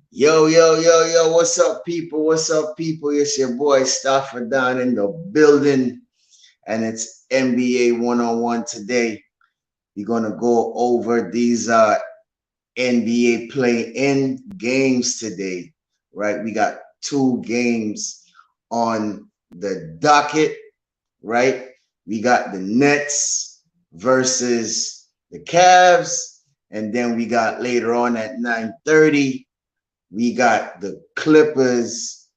Yo, yo, yo, yo, what's up, people? What's up, people? It's your boy Stapha Don in the building, and it's NBA one-on-one today. We're gonna go over these NBA play-in games today, right? We got two games on the docket, right? We got the Nets versus the Cavs, and then we got later on at 9:30 we got the Clippers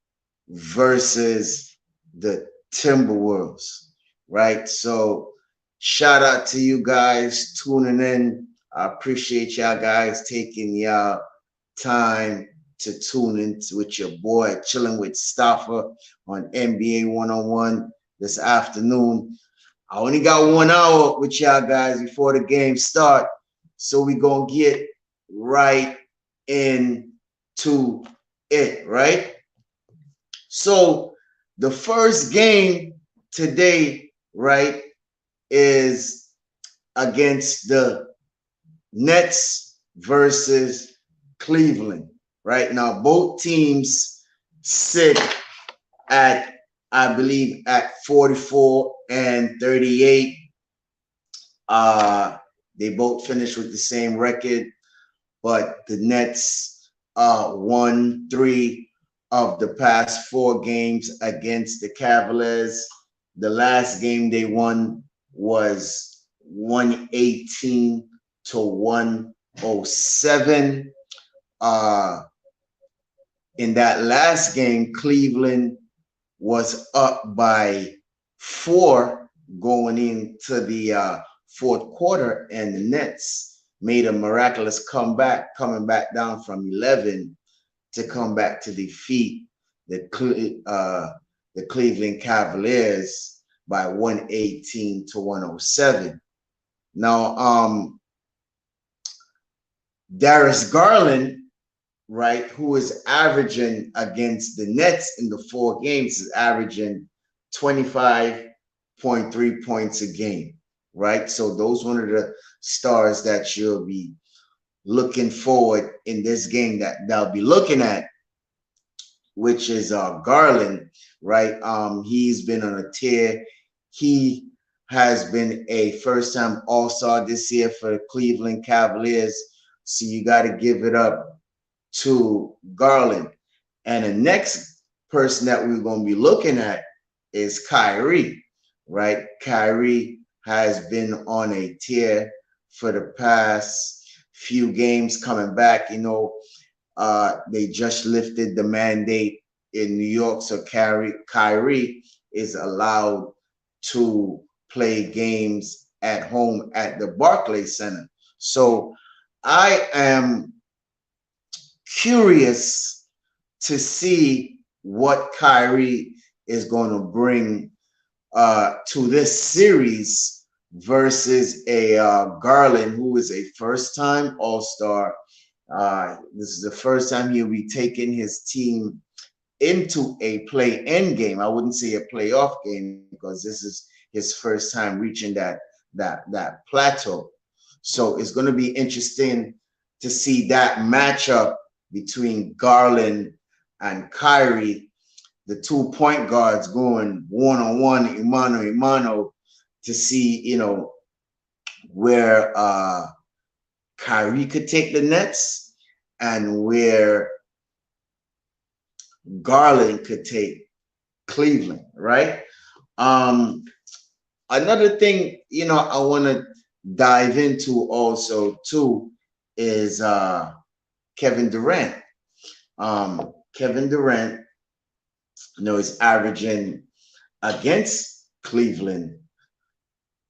versus the Timberwolves, right? So shout out to you guys tuning in. I appreciate y'all guys taking y'all time to tune in with your boy, chilling with Staffer on NBA 101 this afternoon. I only got 1 hour with y'all guys before the game start. So we gonna get right into it, right? So the first game today, right, is against the Nets versus Cleveland. Right now, both teams sit at, I believe, at 44 and 38. Uh, they both finished with the same record, but the Nets won 3 of the past 4 games against the Cavaliers. The last game they won was 118 to 107. Uh, in that last game, Cleveland was up by 4 going into the fourth quarter, and the Nets made a miraculous comeback, coming back down from 11 to come back to defeat the Cleveland Cavaliers by 118 to 107. Now, Darius Garland, right, who is averaging against the Nets in the 4 games, is averaging 25.3 points a game, right? So those one of the stars that you'll be looking forward in this game that they'll be looking at, which is Garland, right? He's been on a tear. He has been a first-time All-Star this year for the Cleveland Cavaliers. So you got to give it up to Garland. And the next person that we're going to be looking at is Kyrie, right? Kyrie has been on a tear for the past few games coming back. They just lifted the mandate in New York, so Kyrie is allowed to play games at home at the Barclays Center. So I am curious to see what Kyrie is going to bring to this series versus a Garland, who is a first-time All-Star. This is the first time he'll be taking his team into a play-in game. I wouldn't say a playoff game because this is his first time reaching that plateau. So it's going to be interesting to see that matchup between Garland and Kyrie, the 2 point guards going one-on-one, imano, to see, where Kyrie could take the Nets and where Garland could take Cleveland, right? Um, Another thing, I want to dive into also too is Kevin Durant. Kevin Durant, is averaging against Cleveland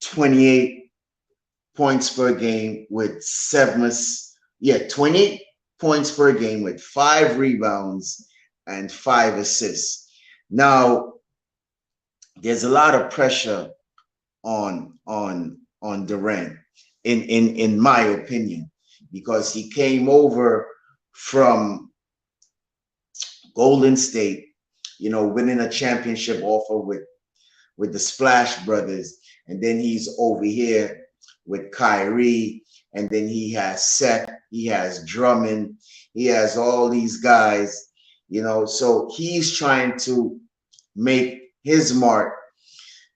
28 points per game with 28 points per game with 5 rebounds and 5 assists. Now, there's a lot of pressure on Durant, in my opinion, because he came over from Golden State, winning a championship offer with the Splash Brothers, and then he's over here with Kyrie, and then he has Seth he has Drummond, he has all these guys, so he's trying to make his mark,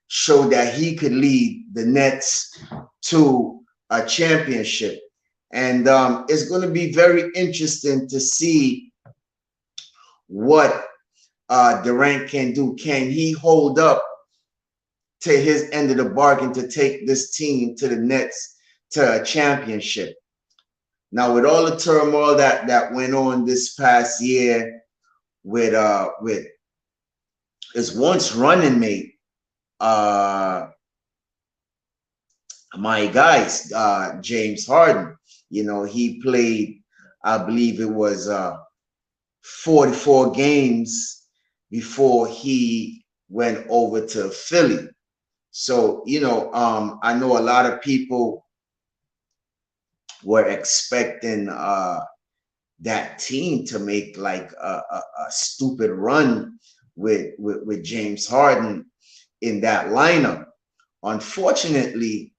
show that he could lead the Nets to a championship. And it's going to be very interesting to see what Durant can do. Can he hold up to his end of the bargain to take this team to the Nets to a championship? Now, with all the turmoil that went on this past year with his once running mate, my guys, James Harden, he played, I believe it was 44 games before he went over to Philly. So, I know a lot of people were expecting that team to make like a stupid run with James Harden in that lineup. Unfortunately,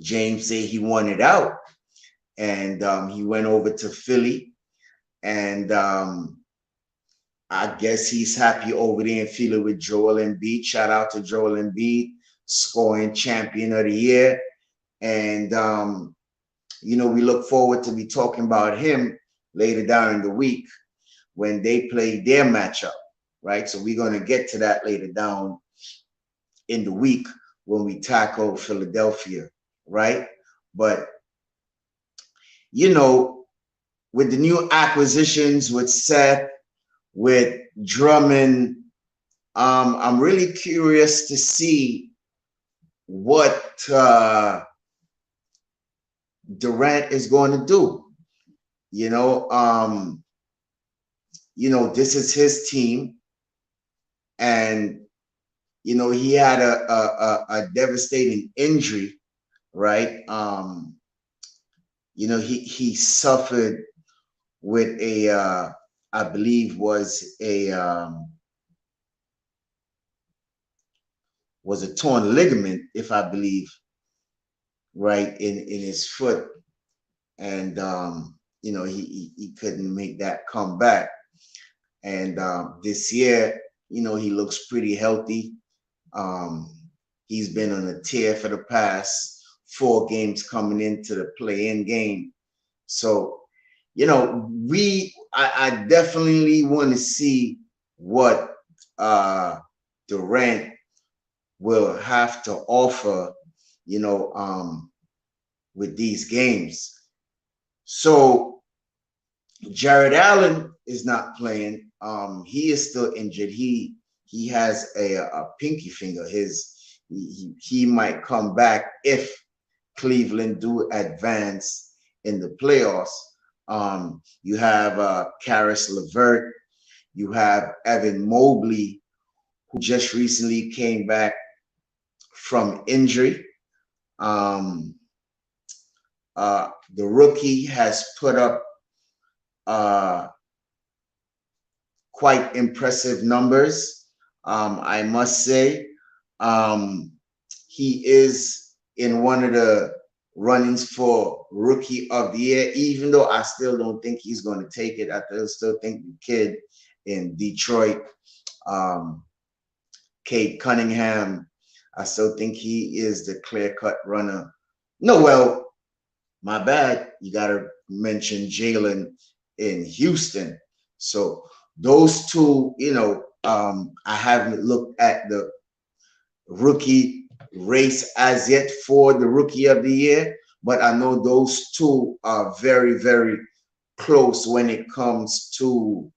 James said he wanted out, and he went over to Philly, and I guess he's happy over there in Philly with Joel Embiid. Shout out to Joel Embiid, scoring champion of the year. And we look forward to be talking about him later down in the week when they play their matchup, right? So we're going to get to that later down in the week when we tackle Philadelphia, right? But, with the new acquisitions with Seth, with Drummond, I'm really curious to see what Durant is going to do. This is his team, and he had a devastating injury, right? He suffered with a I believe was a torn ligament, if I believe, right, in his foot, and he couldn't make that come back. And this year, he looks pretty healthy. He's been on a tear for the past 4 games coming into the play-in game. So, I definitely want to see what Durant will have to offer, with these games. So Jared Allen is not playing. He is still injured. He has a pinky finger. He might come back if Cleveland do advance in the playoffs. You have Karis LeVert. You have Evan Mobley, who just recently came back from injury. The rookie has put up quite impressive numbers, I must say. He is in one of the runnings for Rookie of the Year, even though I still don't think he's going to take it. I still think the kid in Detroit, Cade Cunningham, I still think he is the clear-cut runner. No, well, my bad. You got to mention Jalen in Houston. So those two, I haven't looked at the rookie race as yet for the Rookie of the Year, but I know those two are very, very close when it comes to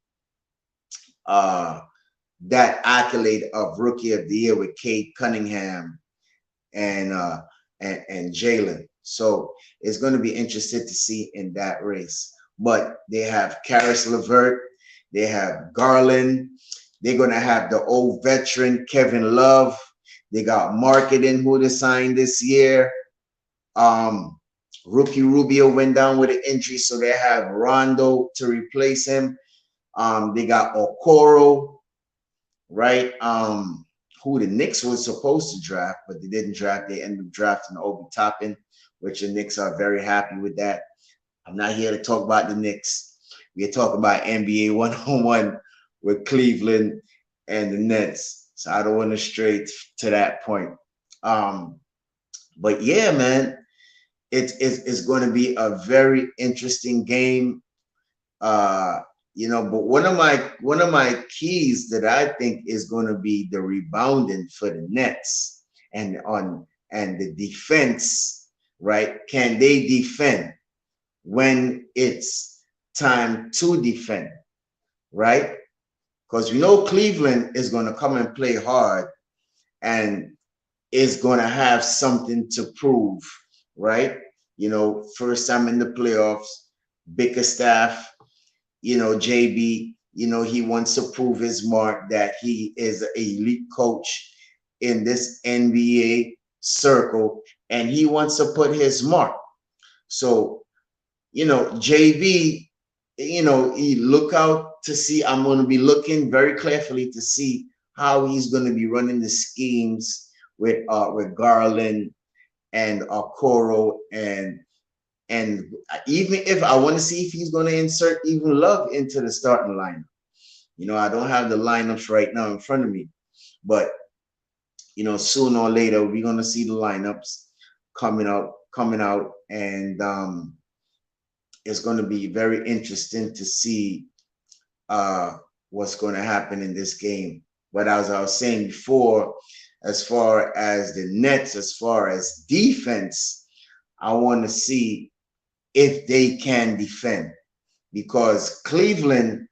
that accolade of Rookie of the Year with Cade Cunningham and Jalen. So it's going to be interesting to see in that race. But they have Karis LeVert, they have Garland, they're going to have the old veteran Kevin Love. They got marketing who they signed this year. Rookie Rubio went down with an injury, so they have Rondo to replace him. They got Okoro, right? Who the Knicks was supposed to draft, but they didn't draft. They ended up drafting Obi Toppin, which the Knicks are very happy with that. I'm not here to talk about the Knicks. We're talking about NBA 101 with Cleveland and the Nets. So I don't want to stray to that point. Um, but yeah, man, it's going to be a very interesting game. Uh, but one of my keys that I think is going to be the rebounding for the Nets and the defense, right? Can they defend when it's time to defend, right? Because we know Cleveland is going to come and play hard and is going to have something to prove, right? First time in the playoffs, Bickerstaff, JB, he wants to prove his mark that he is an elite coach in this NBA circle, and he wants to put his mark. So, JB, he look out to see, I'm going to be looking very carefully to see how he's going to be running the schemes with Garland and Okoro and even if I want to see if he's going to insert even Love into the starting lineup. I don't have the lineups right now in front of me, but sooner or later we're going to see the lineups coming out, and it's going to be very interesting to see what's going to happen in this game. But as I was saying before, as far as the Nets, as far as defense, I want to see if they can defend, because Cleveland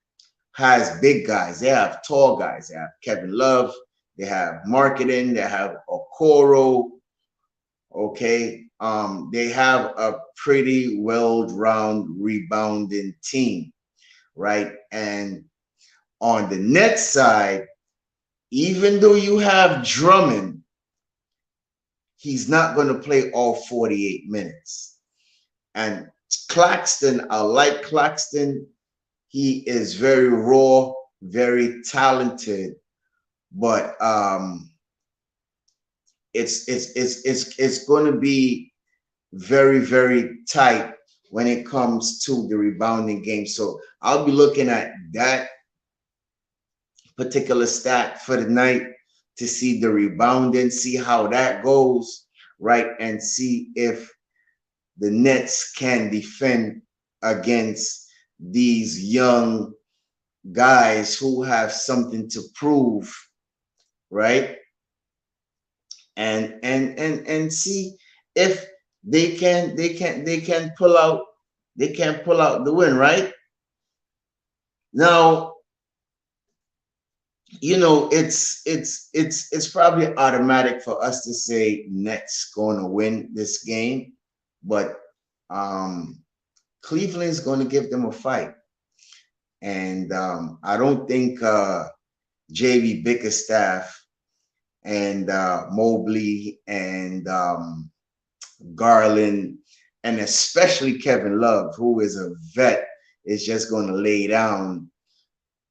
has big guys. They have tall guys. They have Kevin Love. They have marketing. They have Okoro. Okay. They have a pretty well-rounded rebounding team, right? And on the net side, even though you have Drummond, he's not going to play all 48 minutes. And Claxton, I like Claxton. He is very raw, very talented, but it's going to be very, very tight when it comes to the rebounding game. So I'll be looking at that particular stat for the night to see the rebounding, see how that goes, right? And see if the Nets can defend against these young guys who have something to prove, right? And see if they can pull out the win, right? Now, it's probably automatic for us to say Nets going to win this game, but Cleveland's going to give them a fight, and I don't think JB Bickerstaff and Mobley and Garland, and especially Kevin Love, who is a vet, is just going to lay down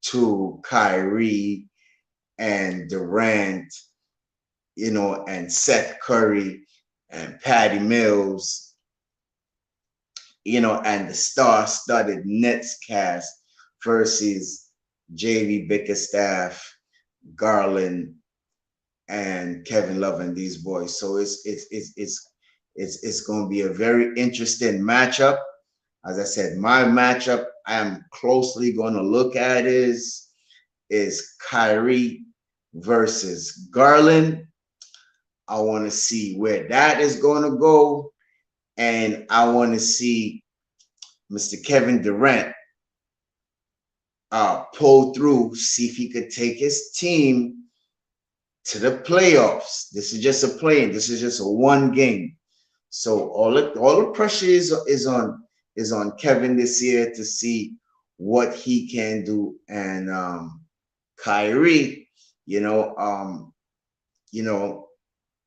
to Kyrie and Durant, and Seth Curry and Patty Mills, and the star-studded Nets cast versus JB Bickerstaff, Garland, and Kevin Love and these boys. So it's going to be a very interesting matchup. As I said, my matchup I am closely going to look at is Kyrie versus Garland. I want to see where that is going to go, and I want to see Mr. Kevin Durant pull through, see if he could take his team to the playoffs. This is just a play-in. This is just a one game. So all the pressure is on Kevin this year to see what he can do. And Kyrie,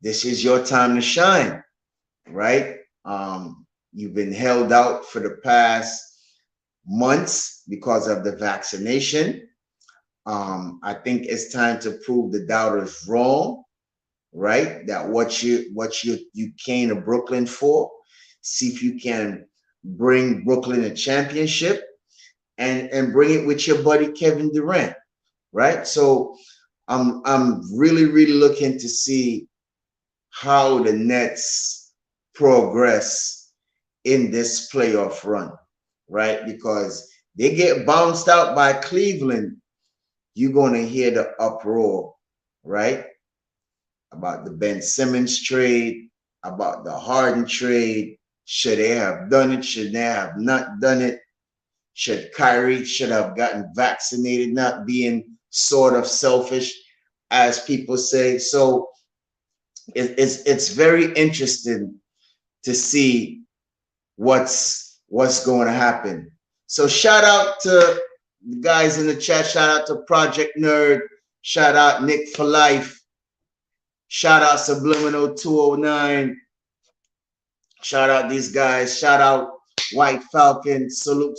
this is your time to shine, right? You've been held out for the past months because of the vaccination. I think it's time to prove the doubters wrong, right? That what you came to Brooklyn for, See if you can bring Brooklyn a championship and bring it with your buddy Kevin Durant, right? So I'm really looking to see how the Nets progress in this playoff run, right? Because they get bounced out by Cleveland, you're going to hear the uproar, right? About the Ben Simmons trade, about the Harden trade. Should they have done it? Should they have not done it? Should Kyrie should have gotten vaccinated, not being sort of selfish, as people say. So it's very interesting to see what's going to happen. So shout out to the guys in the chat. Shout out to Project Nerd. Shout out Nick for Life. Shout out Subliminal 209. Shout out these guys. Shout out White Falcon. Salute.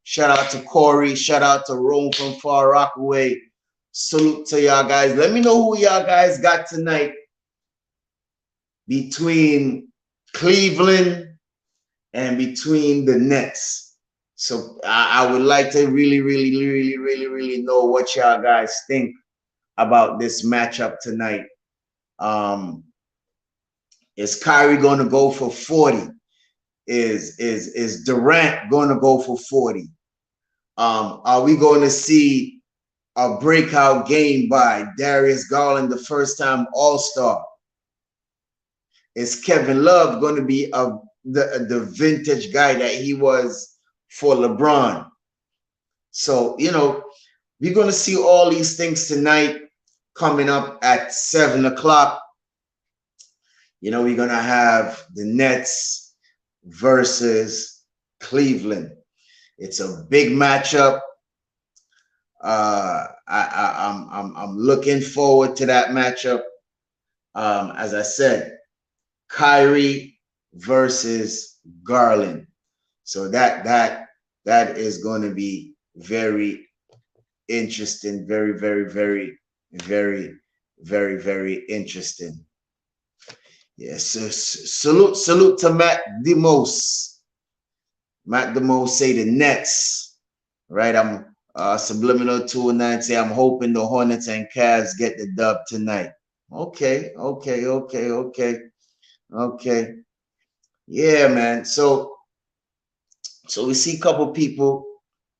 Shout out to Corey. Shout out to Rome from Far Rockaway. Salute to y'all guys. Let me know who y'all guys got tonight between Cleveland and between the Nets. So I would like to really know what y'all guys think about this matchup tonight. Is Kyrie going to go for 40? Is Durant going to go for 40? Are we going to see a breakout game by Darius Garland, the first-time All-Star? Is Kevin Love going to be the vintage guy that he was for LeBron? So, we're going to see all these things tonight coming up at 7 o'clock. We're going to have the Nets versus Cleveland. It's a big matchup. I'm looking forward to that matchup. As I said, Kyrie versus Garland. So that is going to be very interesting. Very interesting. Yes, salute to Matt DeMose. Matt DeMose say the Nets, right? I'm Subliminal 209 say I'm hoping the Hornets and Cavs get the dub tonight. Okay. Yeah, man. So we see a couple people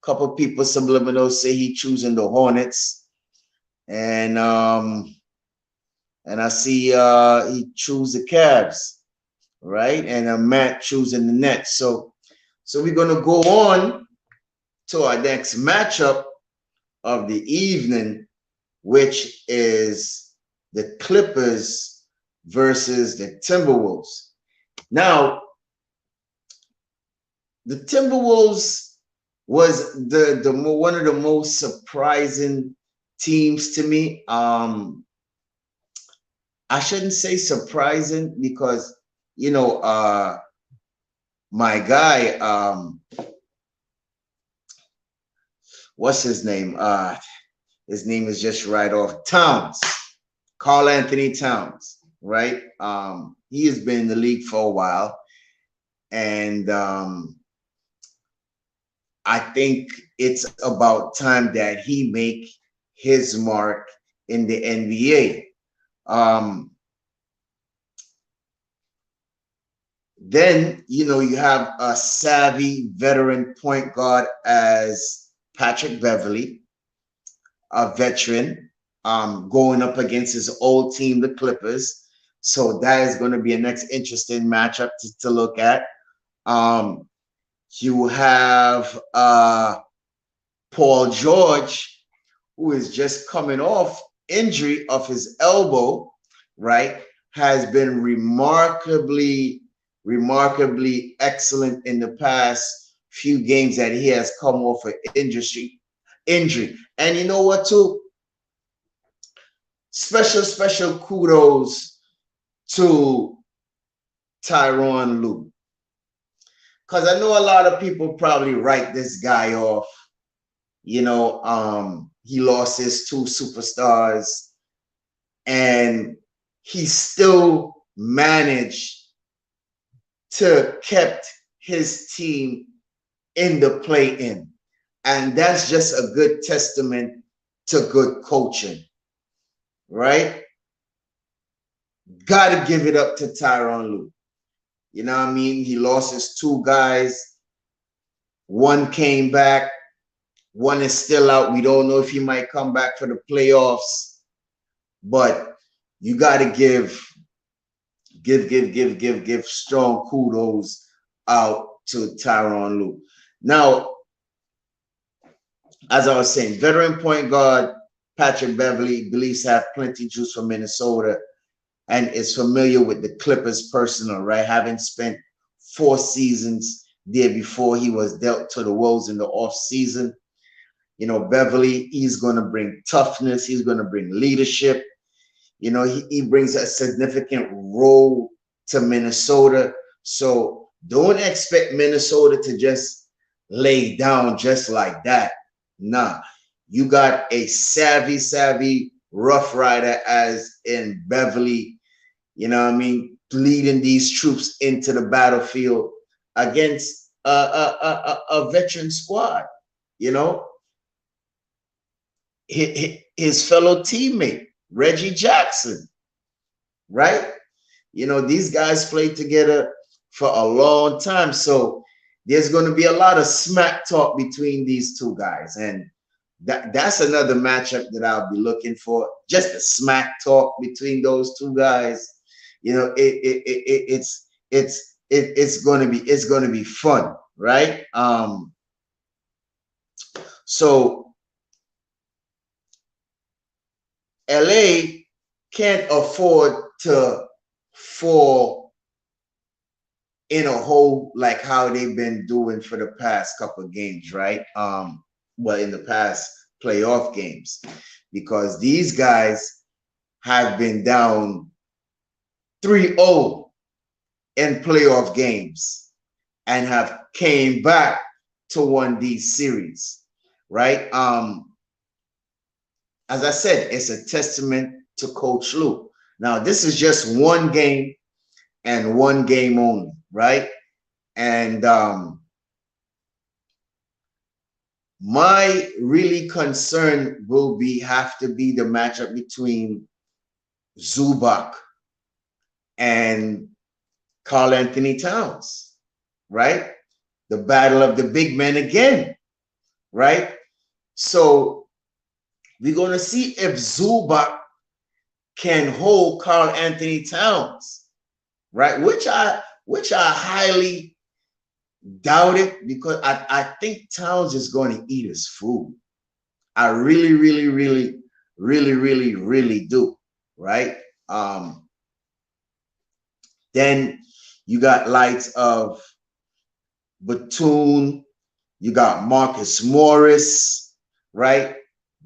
Subliminal say he choosing the Hornets, and I see he choose the Cavs, right? And Matt choosing the Nets. So we're gonna go on to our next matchup of the evening, which is the Clippers versus the Timberwolves. Now, the Timberwolves was the one of the most surprising teams to me. I shouldn't say surprising because my guy, what's his name? His name is just right off. Towns, Karl Anthony Towns, right? He has been in the league for a while, and I think it's about time that he make his mark in the NBA. Then you have a savvy veteran point guard as Patrick Beverley, a veteran, going up against his old team, the Clippers. So that is going to be a next interesting matchup to look at. You have Paul George, who is just coming off injury of his elbow, right? Has been remarkably excellent in the past few games that he has come off an injury. And you know what, too? Special kudos to Tyronn Lue. Because I know a lot of people probably write this guy off. He lost his two superstars, and he still managed to kept his team in the play-in. And that's just a good testament to good coaching, right? Got to give it up to Tyronn Lue. You know what I mean? He lost his two guys. One came back. One is still out. We don't know if he might come back for the playoffs. But you got to give strong kudos out to Tyronn Lue. Now, as I was saying, veteran point guard Patrick Beverley believes to have plenty juice from Minnesota and is familiar with the Clippers personal, right? Having spent 4 seasons there before he was dealt to the Wolves in the off season. You know, Beverley, he's going to bring toughness. He's going to bring leadership. You know, he brings a significant role to Minnesota. So don't expect Minnesota to just lay down just like that. Nah, you got a savvy Rough Rider as in Beverley, you know what I mean, leading these troops into the battlefield against a veteran squad, you know. His fellow teammate, Reggie Jackson, right? You know, these guys played together for a long time. So there's going to be a lot of smack talk between these two guys. And that's another matchup that I'll be looking for. Just the smack talk between those two guys. You know, it's going to be fun, right? So LA can't afford to fall in a hole like how they've been doing for the past couple of games, right? Well, in the past playoff games, because these guys have been down 3-0 in playoff games and have came back to win these series, right? As I said, it's a testament to Coach Lue. Now, this is just one game and one game only, right? And my really concern will have to be the matchup between Zubac and Karl Anthony Towns, right? The battle of the big men again, right? So we're going to see if Zubac can hold Karl Anthony Towns, right? Which I highly doubt it, because I think Towns is going to eat his food. I really do, right? Then you got lights of Batum, you got Marcus Morris, right?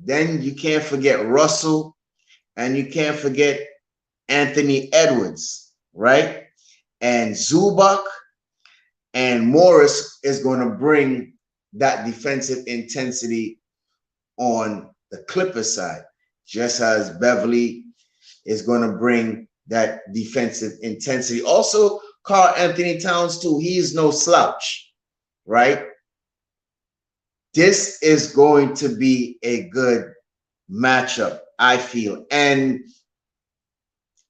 Then you can't forget Russell, and you can't forget Anthony Edwards, right? And Zubac and Morris is going to bring that defensive intensity on the Clippers side, just as Beverley is going to bring that defensive intensity. Also, Karl Anthony Towns too. He is no slouch, right? This is going to be a good matchup, I feel. And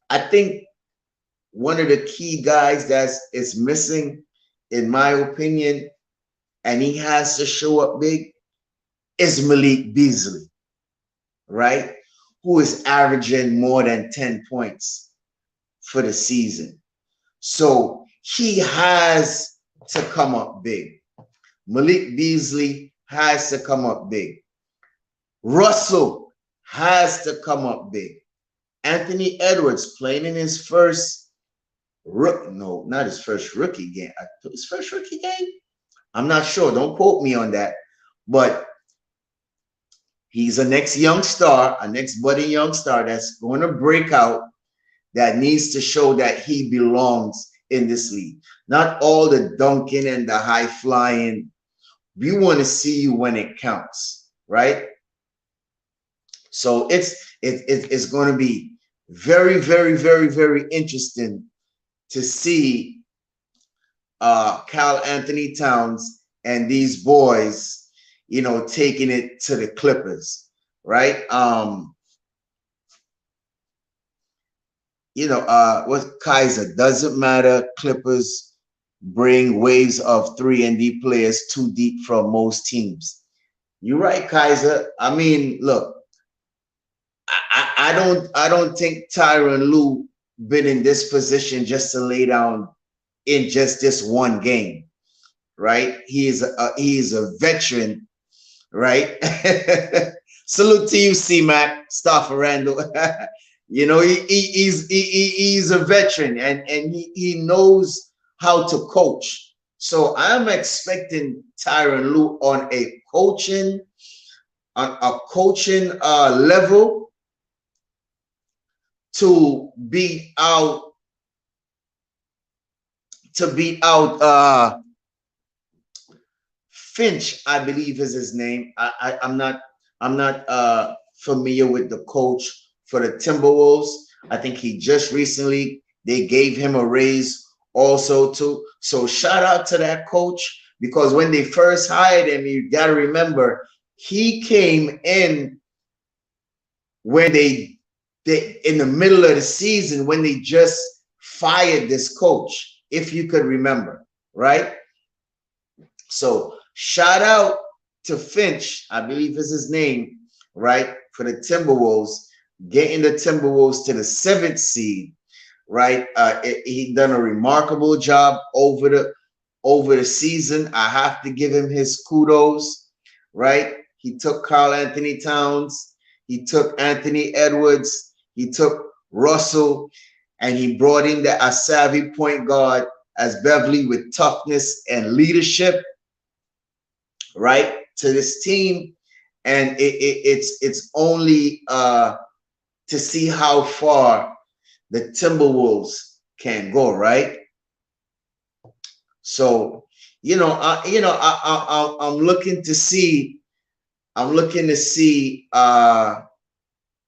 I think one of the key guys that is missing, in my opinion, and he has to show up big, is Malik Beasley, right? Who is averaging more than 10 points for the season. So he has to come up big. Malik Beasley has to come up big. Russell has to come up big. Anthony Edwards playing in his first not his first rookie game. His first rookie game? I'm not sure. Don't quote me on that. But he's a next young star, a next budding young star that's going to break out, that needs to show that he belongs in this league. Not all the dunking and the high flying. We want to see you when it counts, right? So it's going to be very interesting to see Karl Anthony Towns and these boys, taking it to the Clippers, right? What Kaiser doesn't matter. Clippers bring waves of 3-and-D players too deep from most teams. You're right, Kaiser. I mean, look, I don't think Tyronn Lue been in this position just to lay down in just this one game, right? He is a veteran, right? Salute to you, C-Mac, Staffer Randall. He's a veteran, and he knows how to coach. So I'm expecting Tyronn Lue on a coaching level to beat out Finch, I believe is his name. I'm not familiar with the coach for the Timberwolves. I think he just recently they gave him a raise also too. So shout out to that coach, because when they first hired him, you got to remember he came in when they in the middle of the season when they just fired this coach, if you could remember, right? So shout out to Finch, I believe is his name, right, for the Timberwolves, getting the Timberwolves to the 7th seed, right? He done a remarkable job over the season. I have to give him his kudos, right? He took Karl Anthony Towns, he took Anthony Edwards, he took Russell, and he brought in a savvy point guard as Beverly with toughness and leadership, right, to this team. And it's only to see how far the Timberwolves can go, right? So I'm looking to see.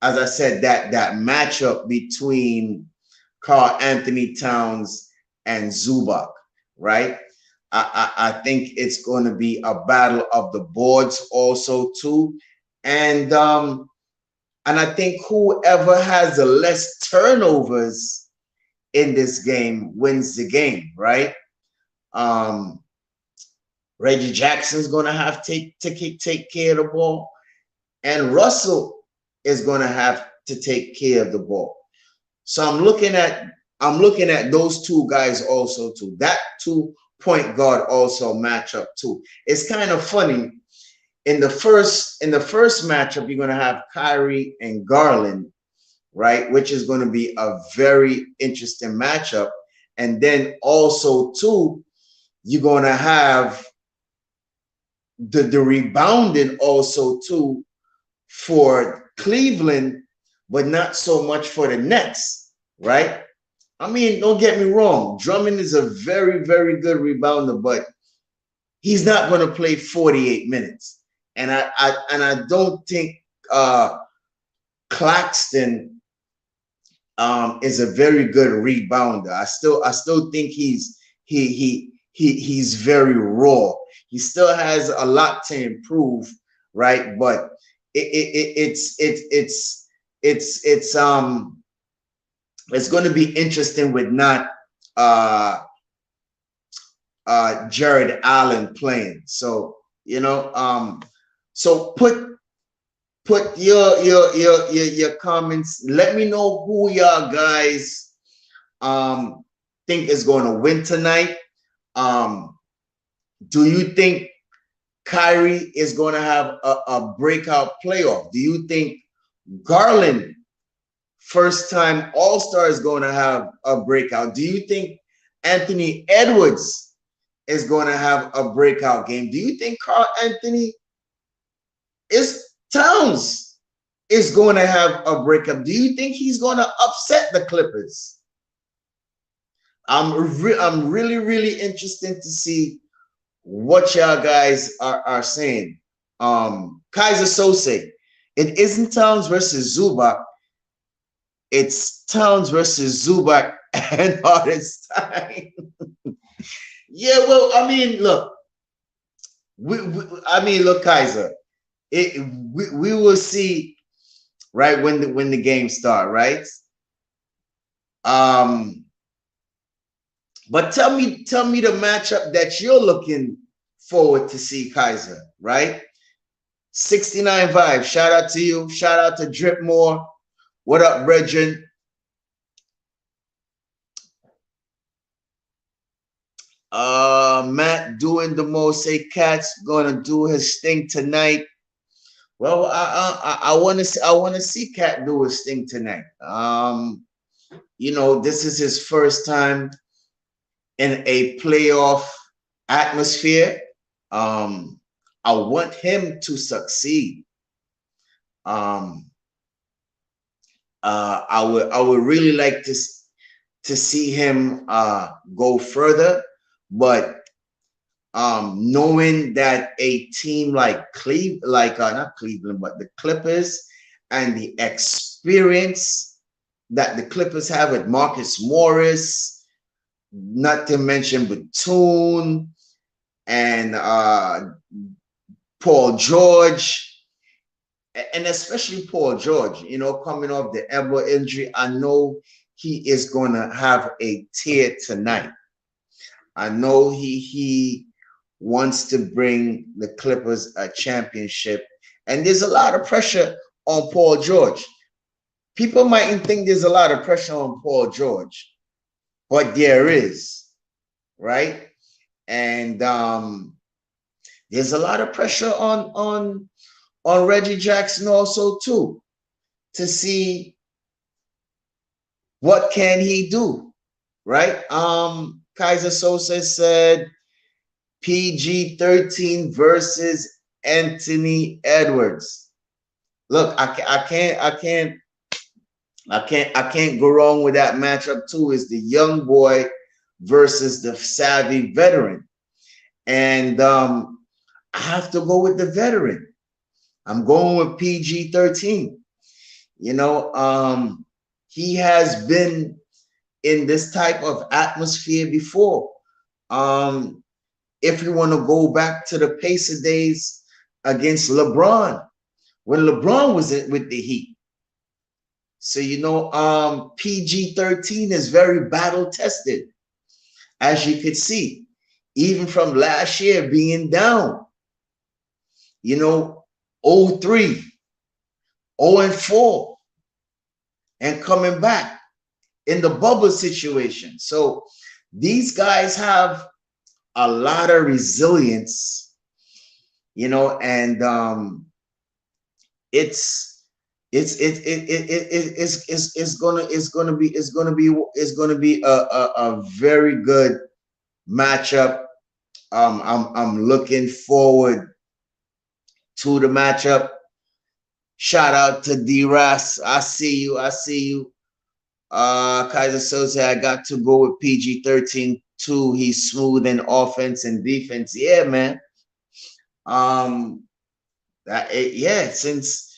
As I said, that matchup between Karl Anthony Towns and Zubac, right? I think it's going to be a battle of the boards also too, and I think whoever has the less turnovers in this game wins the game, right? Reggie Jackson's going to have to take care of the ball, and Russell is going to have to take care of the ball. So I'm looking at those two guys also too. That 2-point guard also match up too. It's kind of funny. In the first matchup, you're going to have Kyrie and Garland, right? Which is going to be a very interesting matchup. And then also too, you're going to have the rebounding also too for Cleveland, but not so much for the Nets, right? I mean, don't get me wrong. Drummond is a very, very good rebounder, but he's not going to play 48 minutes. And I don't think Claxton is a very good rebounder. I still think he's very raw. He still has a lot to improve, right? But it's going to be interesting with not Jared Allen playing. So so put your comments. Let me know who y'all guys think is going to win tonight. Do you think Kyrie is going to have a breakout playoff? Do you think Garland, first-time All-Star, is going to have a breakout? Do you think Anthony Edwards is going to have a breakout game? Do you think Karl Anthony Towns is going to have a breakup? Do you think he's going to upset the Clippers? I'm really, really interested to see what y'all guys are saying. Kaiser Sose, it isn't Towns versus Zubac. It's Towns versus Zubac and Hardenstein. Yeah, well, I mean, look, I mean, look, Kaiser, we will see right when the game start, right? Um, but tell me the matchup that you're looking forward to see, Kaiser, right? 69 Vibe, shout out to you. Shout out to Dripmore. What up, Brethren? Matt doing the most. Say Cat's gonna do his thing tonight. Well, I want to see Cat do his thing tonight. You know, this is his first time in a playoff atmosphere. Um, I want him to succeed. Um, I would really like to see him go further, but knowing that a team like not Cleveland, but the Clippers and the experience that the Clippers have with Marcus Morris, not to mention Batum and Paul George, and especially Paul George, you know, coming off the elbow injury, I know he is going to have a tear tonight. I know he wants to bring the Clippers a championship, and there's a lot of pressure on Paul George. People mightn't think there's a lot of pressure on Paul George, but there is, right? And there's a lot of pressure on Reggie Jackson also too, to see what can he do, right? Kaiser Sosa said PG-13 versus Anthony Edwards. Look, I can't go wrong with that matchup too. Is the young boy versus the savvy veteran, and I have to go with the veteran. I'm going with PG-13. You know, he has been in this type of atmosphere before. If you want to go back to the Pacer days against LeBron, when LeBron was with the Heat. So, you know, PG-13 is very battle tested, as you could see, even from last year being down, you know, 0-3, 0-4, and coming back in the bubble situation. So these guys have a lot of resilience, you know, and it's gonna be a very good matchup. I'm looking forward to the matchup. Shout out to D-Ras. I see you. I see you. Kaiser Sosa, I got to go with PG-13 too. He's smooth in offense and defense. Yeah, man. Yeah, since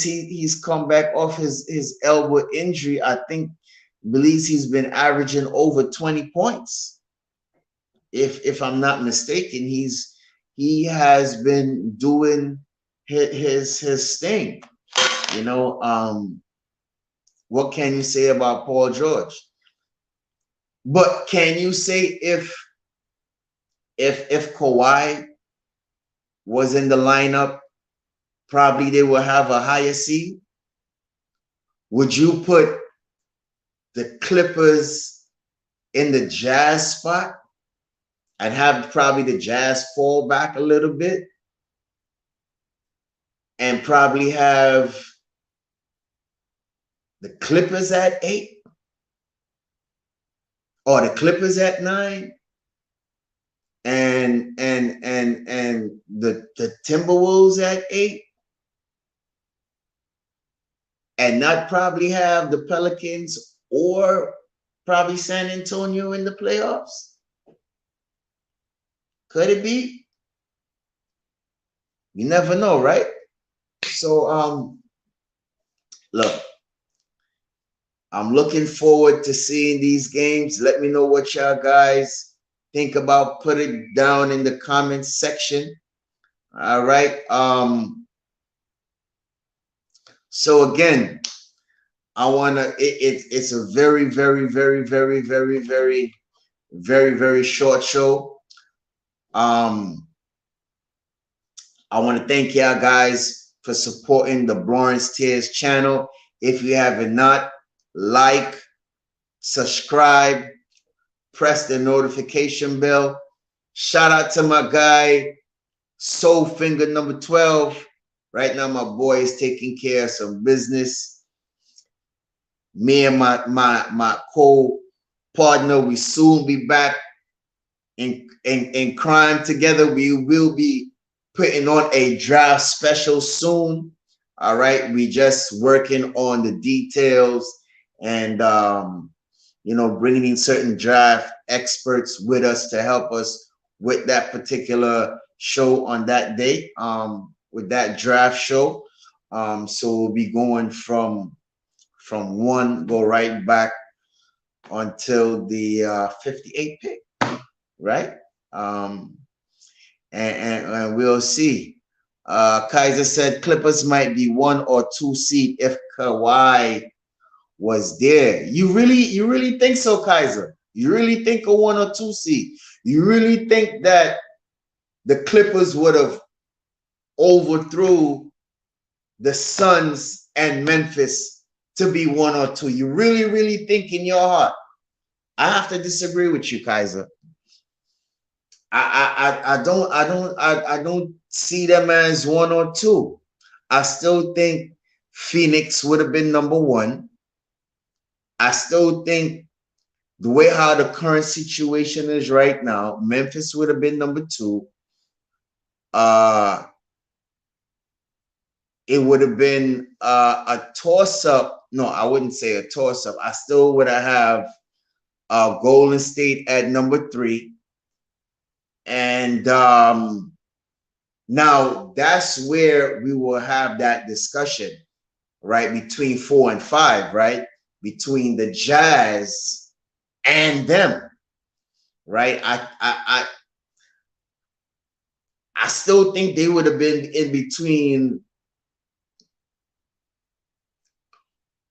he's come back off his elbow injury, I think believes he's been averaging over 20 points. If I'm not mistaken, he has been doing his thing. You know, what can you say about Paul George? But can you say if Kawhi was in the lineup, probably they will have a higher seed? Would you put the Clippers in the Jazz spot and have probably the Jazz fall back a little bit and probably have the Clippers at 8 or the Clippers at 9 and the Timberwolves at 8 and not probably have the Pelicans or probably San Antonio in the playoffs? Could it be? You never know, right? So look, I'm looking forward to seeing these games. Let me know what y'all guys think about. Put it down in the comments section. All right. So again, I wanna. It's a very, very, very, very, very, very, very, very short show. I want to thank y'all guys for supporting the Blorange Tears channel. If you have not, like, subscribe, press the notification bell. Shout out to my guy, Soul Finger number 12. Right now, my boy is taking care of some business. Me and my co-partner, we soon be back in crime together. We will be putting on a draft special soon. All right, we just working on the details and bringing in certain draft experts with us to help us with that particular show on that day, with that draft show. So we'll be going from one, go right back until the 58 pick, right? And we'll see. Kaiser said Clippers might be 1 or 2 seed if Kawhi was there. You really think so, Kaiser? You really think a 1 or 2 seed? You really think that the Clippers would have overthrew the Suns and Memphis to be 1 or 2? You really think in your heart? I have to disagree with you, Kaiser. I don't see them as 1 or 2. I still think Phoenix would have been number 1. I still think the way how the current situation is right now, Memphis would have been number 2. It would have been a toss-up. No, I wouldn't say a toss-up. I still would have Golden State at number 3. And now that's where we will have that discussion, right? Between 4 and 5, right? Between the Jazz and them, right? I still think they would have been in between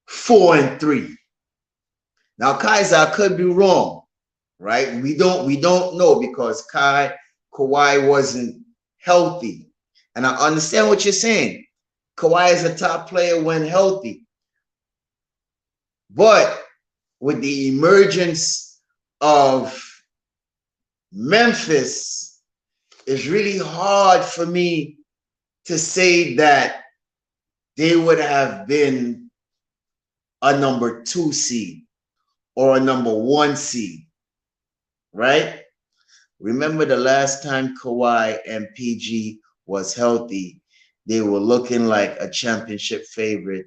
4 and 3. Now, Kaiser, I could be wrong, right? We don't know because Kawhi wasn't healthy. And I understand what you're saying. Kawhi is a top player when healthy. But with the emergence of Memphis, it's really hard for me to say that they would have been a number 2 seed or a number 1 seed, right? Remember the last time Kawhi and PG was healthy, they were looking like a championship favorite,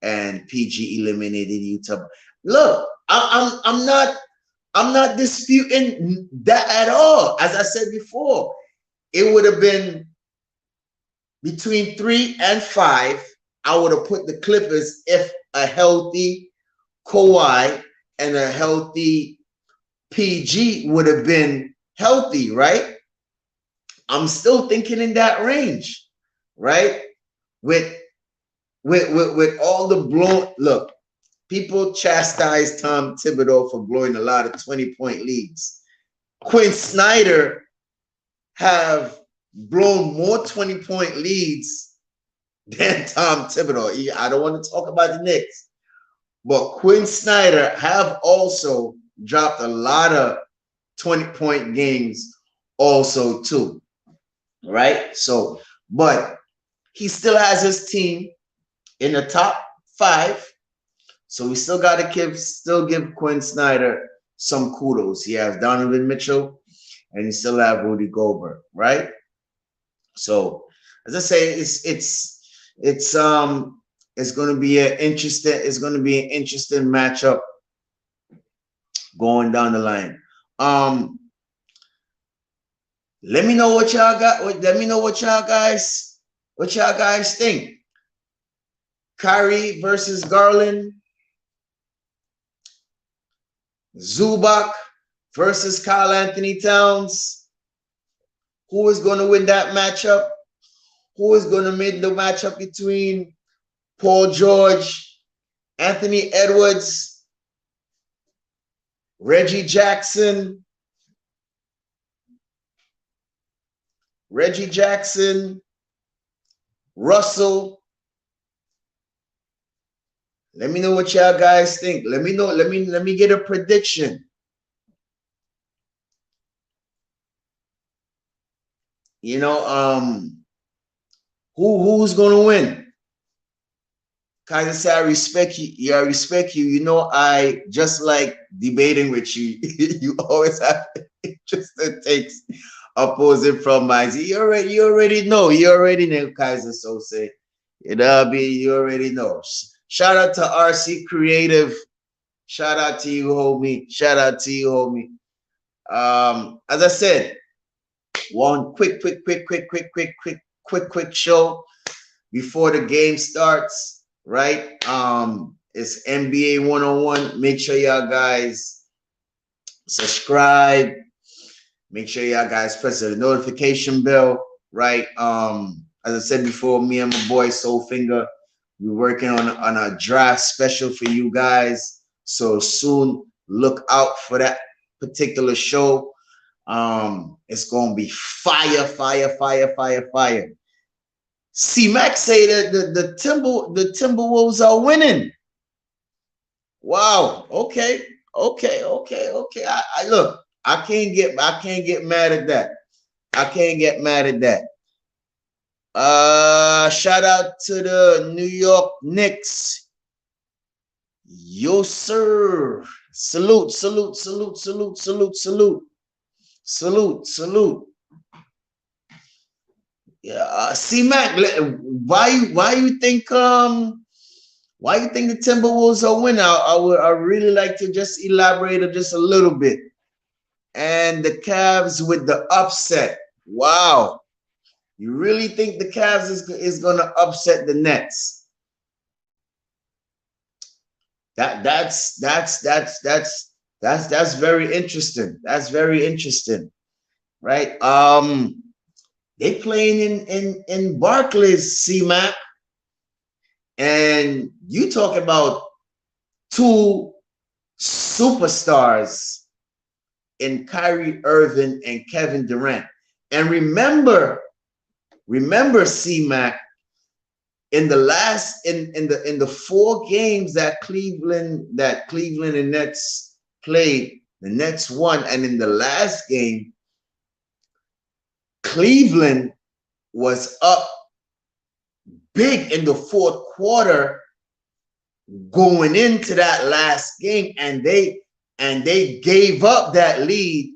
and PG eliminated Utah. Look, I'm not disputing that at all. As I said before, it would have been between 3 and 5. I would have put the Clippers if a healthy Kawhi and a healthy PG would have been healthy, right? I'm still thinking in that range, right? With all the blown, look, people chastise Tom Thibodeau for blowing a lot of 20-point leads. Quinn Snyder have blown more 20-point leads than Tom Thibodeau. I don't want to talk about the Knicks, but Quinn Snyder have also dropped a lot of 20-point games also too, right? So, but he still has his team in the top 5. So we still got to give Quinn Snyder some kudos. He has Donovan Mitchell and he still have Rudy Gobert, right? So as I say, it's going to be an interesting matchup going down the line. Let me know what y'all got. Let me know what y'all guys think. Kyrie versus Garland. Zubac versus Karl Anthony Towns. Who is going to win that matchup? Who is going to make the matchup between Paul George, Anthony Edwards, Reggie Jackson, Russell? Let me know what y'all guys think. Let me know. Let me get a prediction. You know, who's gonna win? Kaiser say, I respect you. Yeah, I respect you. You know, I just like debating with you. You always have interesting takes opposing from mine. You already know. You already know, Kaiser. So say, you already know. Shout out to RC Creative. Shout out to you, homie. Shout out to you, homie. As I said, one quick show before the game starts, right? It's NBA 101. Make sure y'all guys subscribe. Make sure y'all guys press the notification bell, right? As I said before, me and my boy Soulfinger, we're working on a draft special for you guys. So soon, look out for that particular show. It's gonna be fire. C-Mac say that the Timberwolves are winning. Wow. Okay. I look. I can't get mad at that. I can't get mad at that. Shout out to the New York Knicks. Yo, sir. Salute. Yeah, C-Mac, why you think the Timberwolves are winning? I really like to just elaborate just a little bit. And the Cavs with the upset. Wow. You really think the Cavs is gonna upset the Nets? That's very interesting. That's very interesting, right? They playing in Barclays, C-Mac, and you talk about two superstars in Kyrie Irving and Kevin Durant. And remember, C-Mac, in the last in the 4 games that Cleveland and Nets played, the Nets won, and in the last game, Cleveland was up big in the 4th quarter going into that last game, and they gave up that lead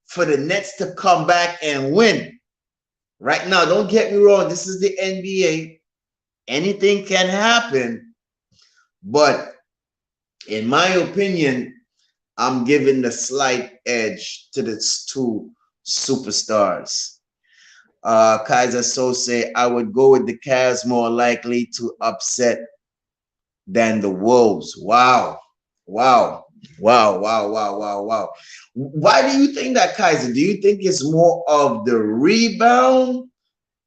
for the Nets to come back and win. Right now, don't get me wrong, this is the NBA. Anything can happen, but in my opinion, I'm giving the slight edge to the 2 superstars. Kaiser So say, I would go with the Cavs more likely to upset than the Wolves. Wow. Why do you think that, Kaiser? Do you think it's more of the rebound?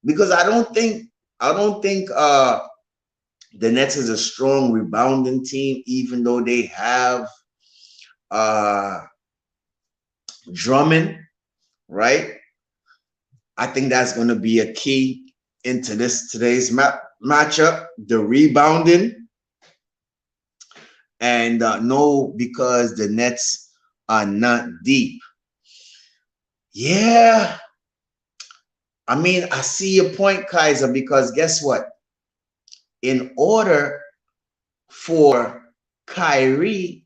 Because I don't think the Nets is a strong rebounding team, even though they have Drummond, right? I think that's going to be a key into today's matchup, the rebounding. And no, because the Nets are not deep. Yeah. I mean, I see your point, Kaiser, because guess what? In order for Kyrie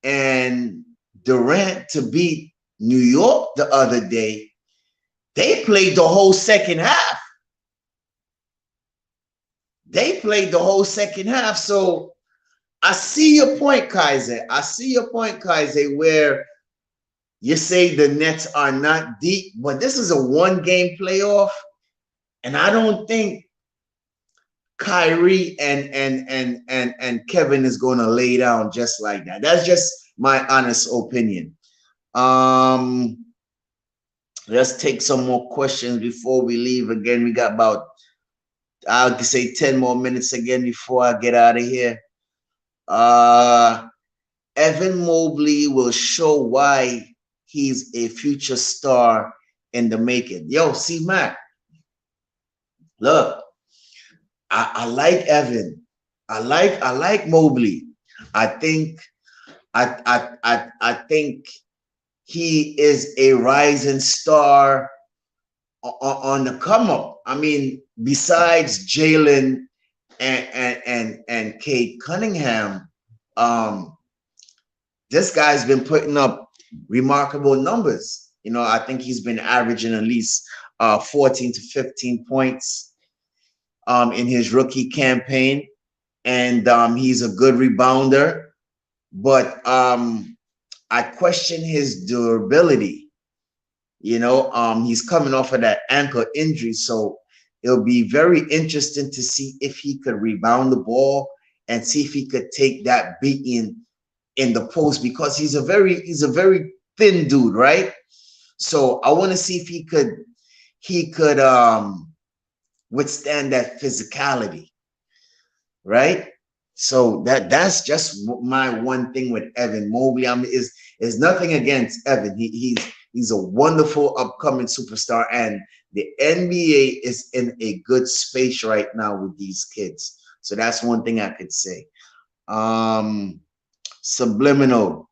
and Durant to beat New York the other day, they played the whole second half. So I see your point, Kaiser. Where you say the Nets are not deep, but this is a 1-game playoff, and I don't think Kyrie and Kevin is going to lay down just like that. That's just my honest opinion. Um, let's take some more questions before we leave. Again, we got about, I'll say 10 more minutes again before I get out of here. Uh, Evan Mobley will show why he's a future star in the making. Yo, see Mac, look, I like Evan. I like Mobley. I think I think he is a rising star on the come up. I mean, besides Jalen and Kate Cunningham, um, this guy's been putting up remarkable numbers. You know, I think he's been averaging at least 14 to 15 points in his rookie campaign, and he's a good rebounder. But I question his durability. You know, he's coming off of that ankle injury, so it'll be very interesting to see if he could rebound the ball and see if he could take that beating in the post, because he's a very thin dude, right? So I want to see if he could withstand that physicality, right? So that's just my one thing with Evan Mobley. I mean, is nothing against Evan. He's a wonderful upcoming superstar, and the NBA is in a good space right now with these kids. So that's one thing I could say. Um, Subliminal.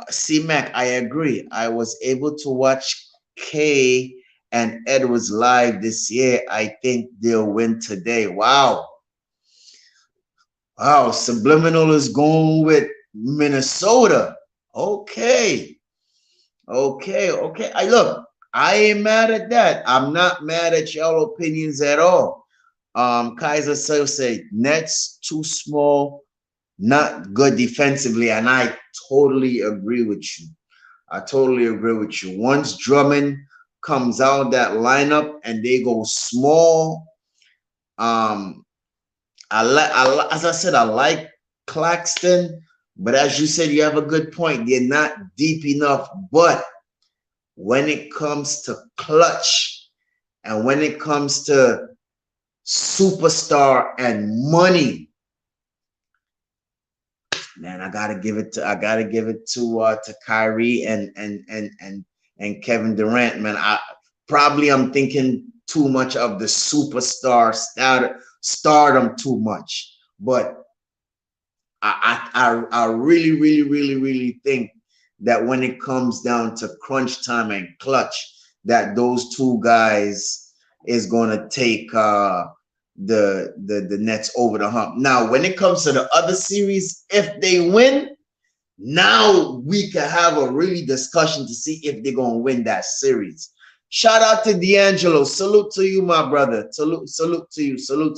C-Mac, I agree. I was able to watch K and Edwards live this year. I think they'll win today. Wow. Wow. Subliminal is going with Minnesota. Okay. Okay. I look, I ain't mad at that. I'm not mad at y'all opinions at all. Kaiser Sale said Nets too small, not good defensively, and I totally agree with you. I totally agree with you. Once Drummond comes out that lineup and they go small, um, as I said, I like Claxton, but as you said, you have a good point. They're not deep enough. But when it comes to clutch and when it comes to superstar and money, man, I gotta give it to Kyrie and Kevin Durant, man. I'm thinking too much of the superstar stardom too much, but I really think that when it comes down to crunch time and clutch, that those two guys is gonna take the Nets over the hump. Now, when it comes to the other series, if they win, now we can have a really discussion to see if they're gonna win that series. Shout out to D'Angelo. Salute to you, my brother. Salute to you. Salute.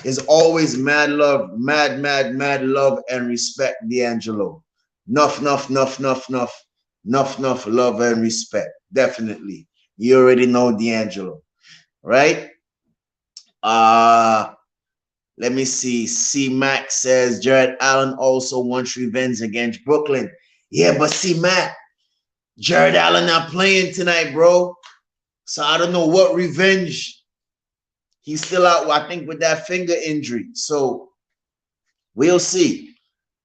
Is always mad love, mad love and respect, D'Angelo. Nuff, love and respect. Definitely. You already know D'Angelo, right? Let me see. C Mac says Jared Allen also wants revenge against Brooklyn. Yeah, but C Mac, Jared Allen not playing tonight, bro. So I don't know what revenge. He's still out, I think, with that finger injury. So we'll see.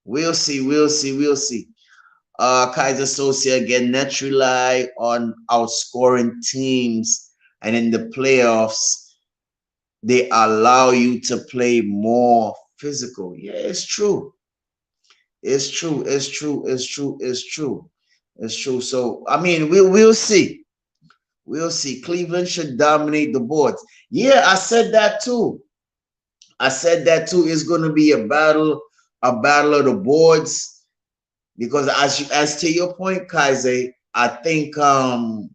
We'll see. Kaiser Sosia again, Nets rely on outscoring teams, and in the playoffs, they allow you to play more physical. Yeah, it's true. It's true. So I mean, we'll see. We'll see. Cleveland should dominate the boards. Yeah, I said that too. It's going to be a battle of the boards, because as to your point, Kaiser, I think the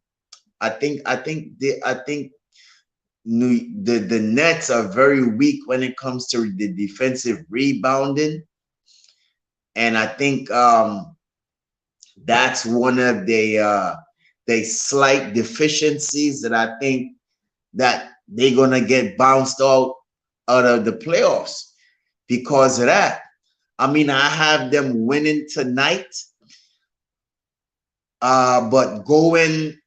Nets are very weak when it comes to the defensive rebounding, and I think that's one of the slight deficiencies that I think that they're gonna get bounced out of the playoffs because of that. I mean, I have them winning tonight, but going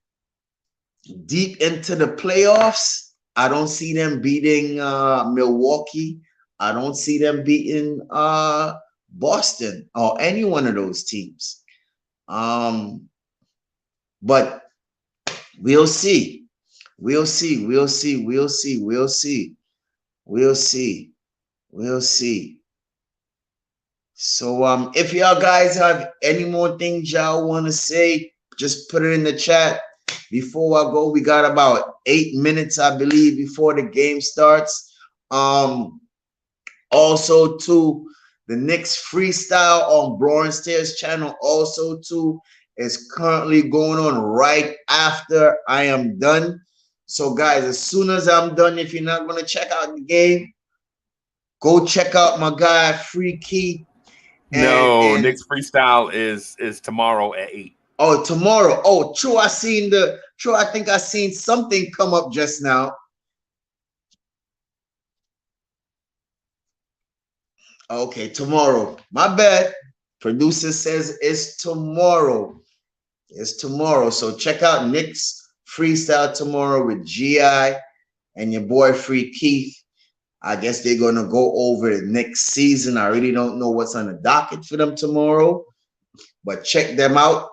deep into the playoffs, I don't see them beating Milwaukee. I don't see them beating Boston or any one of those teams. But we'll see. We'll see. We'll see. We'll see. We'll see. We'll see. We'll see. So if y'all guys have any more things y'all want to say, just put it in the chat. Before I go, we got about 8 minutes, I believe, before the game starts. Also, too, the next freestyle on Blorange's channel, also, too, is currently going on right after I am done. So, guys, as soon as I'm done, if you're not going to check out the game, go check out my guy, Free Key. No, Nick's freestyle is tomorrow at 8. Oh, tomorrow. Oh, true. I think I seen something come up just now. Okay, tomorrow. My bad. Producer says it's tomorrow. It's tomorrow. So check out Nick's freestyle tomorrow with GI and your boy Free Keith. I guess they're gonna go over the next season. I really don't know what's on the docket for them tomorrow, but check them out.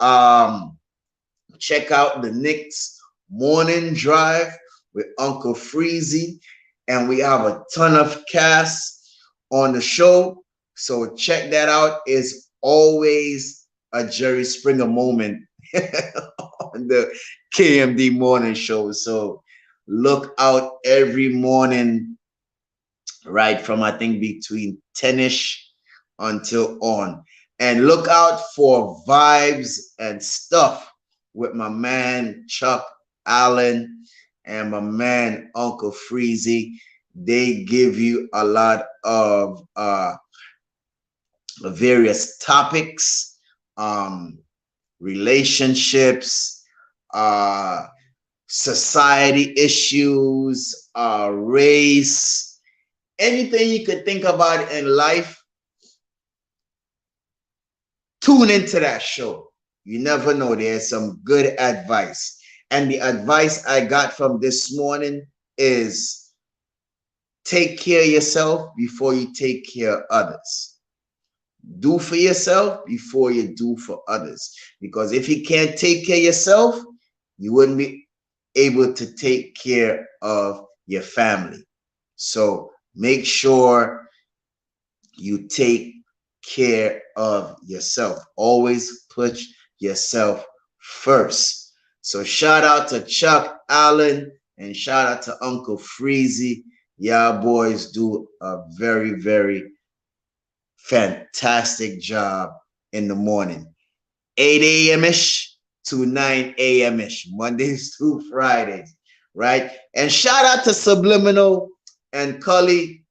Check out the Knicks morning drive with Uncle Freezy, and we have a ton of casts on the show. So check that out. It's always a Jerry Springer moment on the KMD morning show. So look out every morning, right from I think between 10ish until on. And look out for Vibes and Stuff with my man Chuck Allen and my man Uncle Freezy. They give you a lot of various topics, relationships, society issues, race, anything you could think about in life. Tune into that show. You never know. There's some good advice. And the advice I got from this morning is take care of yourself before you take care of others. Do for yourself before you do for others. Because if you can't take care of yourself, you wouldn't be able to take care of your family. So make sure you take care of yourself. Always put yourself first. So shout out to Chuck Allen and shout out to Uncle Freezy. Y'all boys do a very, very fantastic job in the morning. 8 a.m.ish to 9 a.m.ish, Mondays through Fridays, right? And shout out to Subliminal and Cully,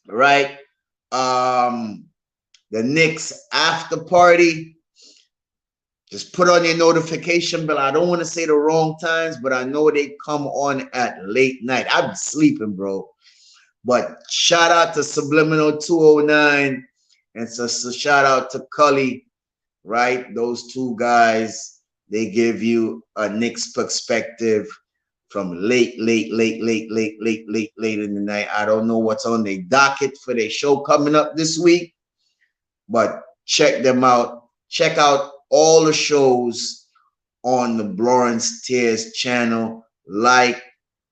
right? The Knicks after party. Just put on your notification bell. I don't want to say the wrong times, but I know they come on at late night. I'm sleeping, bro. But shout out to Subliminal 209 and so shout out to Cully, right? Those two guys, they give you a Knicks perspective from late in the night. I don't know what's on their docket for their show coming up this week, but check them out. Check out all the shows on the Blorange channel. Like,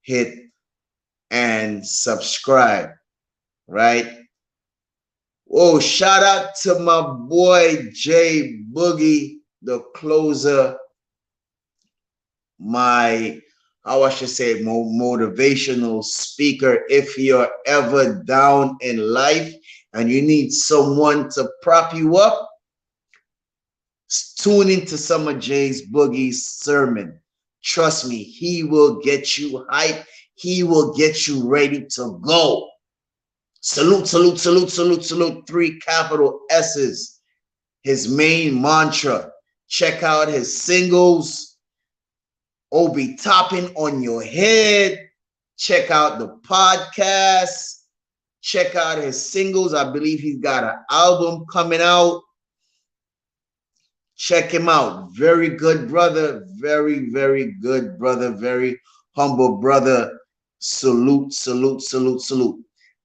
hit, and subscribe, right? Oh, shout out to my boy Jay Boogie, the closer, my, how I should say, motivational speaker. If you're ever down in life and you need someone to prop you up, tune into some of Jay's Boogie's sermon. Trust me, he will get you hyped. He will get you ready to go. Salute, salute, salute, salute, salute. 3 capital S's. His main mantra. Check out his singles. Obi Topping on Your Head. Check out the podcast. Check out his singles. I believe he's got an album coming out. Check him out. Very good brother. Very, very good brother. Very humble brother. Salute, salute, salute, salute.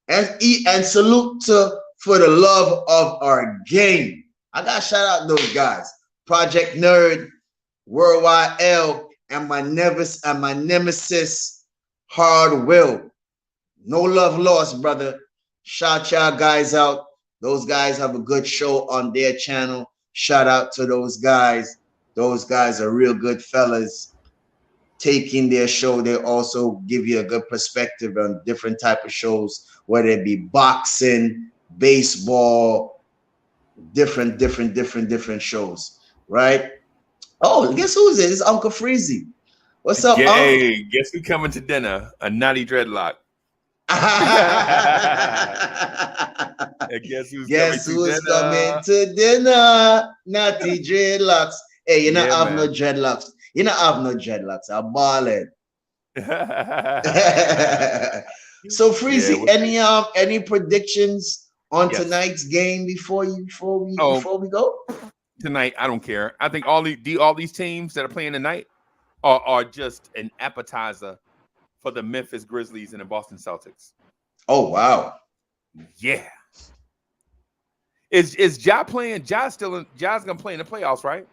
And salute to for the love of our game. I gotta shout out those guys. Project Nerd, Worldwide L, and my nemesis, Hard Will. No love lost, brother. Shout y'all guys out. Those guys have a good show on their channel. Shout out to those guys. Those guys are real good fellas. Taking their show, they also give you a good perspective on different type of shows, whether it be boxing, baseball, different shows, right? Oh, guess who's it? It's Uncle Freezy. What's up, Uncle? Hey, guess who coming to dinner? A naughty dreadlock. Guess who's coming to dinner? Naughty dreadlocks. Hey, you not have no dreadlocks. You not have no dreadlocks. I'm balling. So Freezy, any predictions on tonight's game before we go? Tonight, I don't care. I think all these teams that are playing tonight are just an appetizer for the Memphis Grizzlies and the Boston Celtics. Oh wow. Yeah. Is Ja playing? Ja's gonna play in the playoffs, right?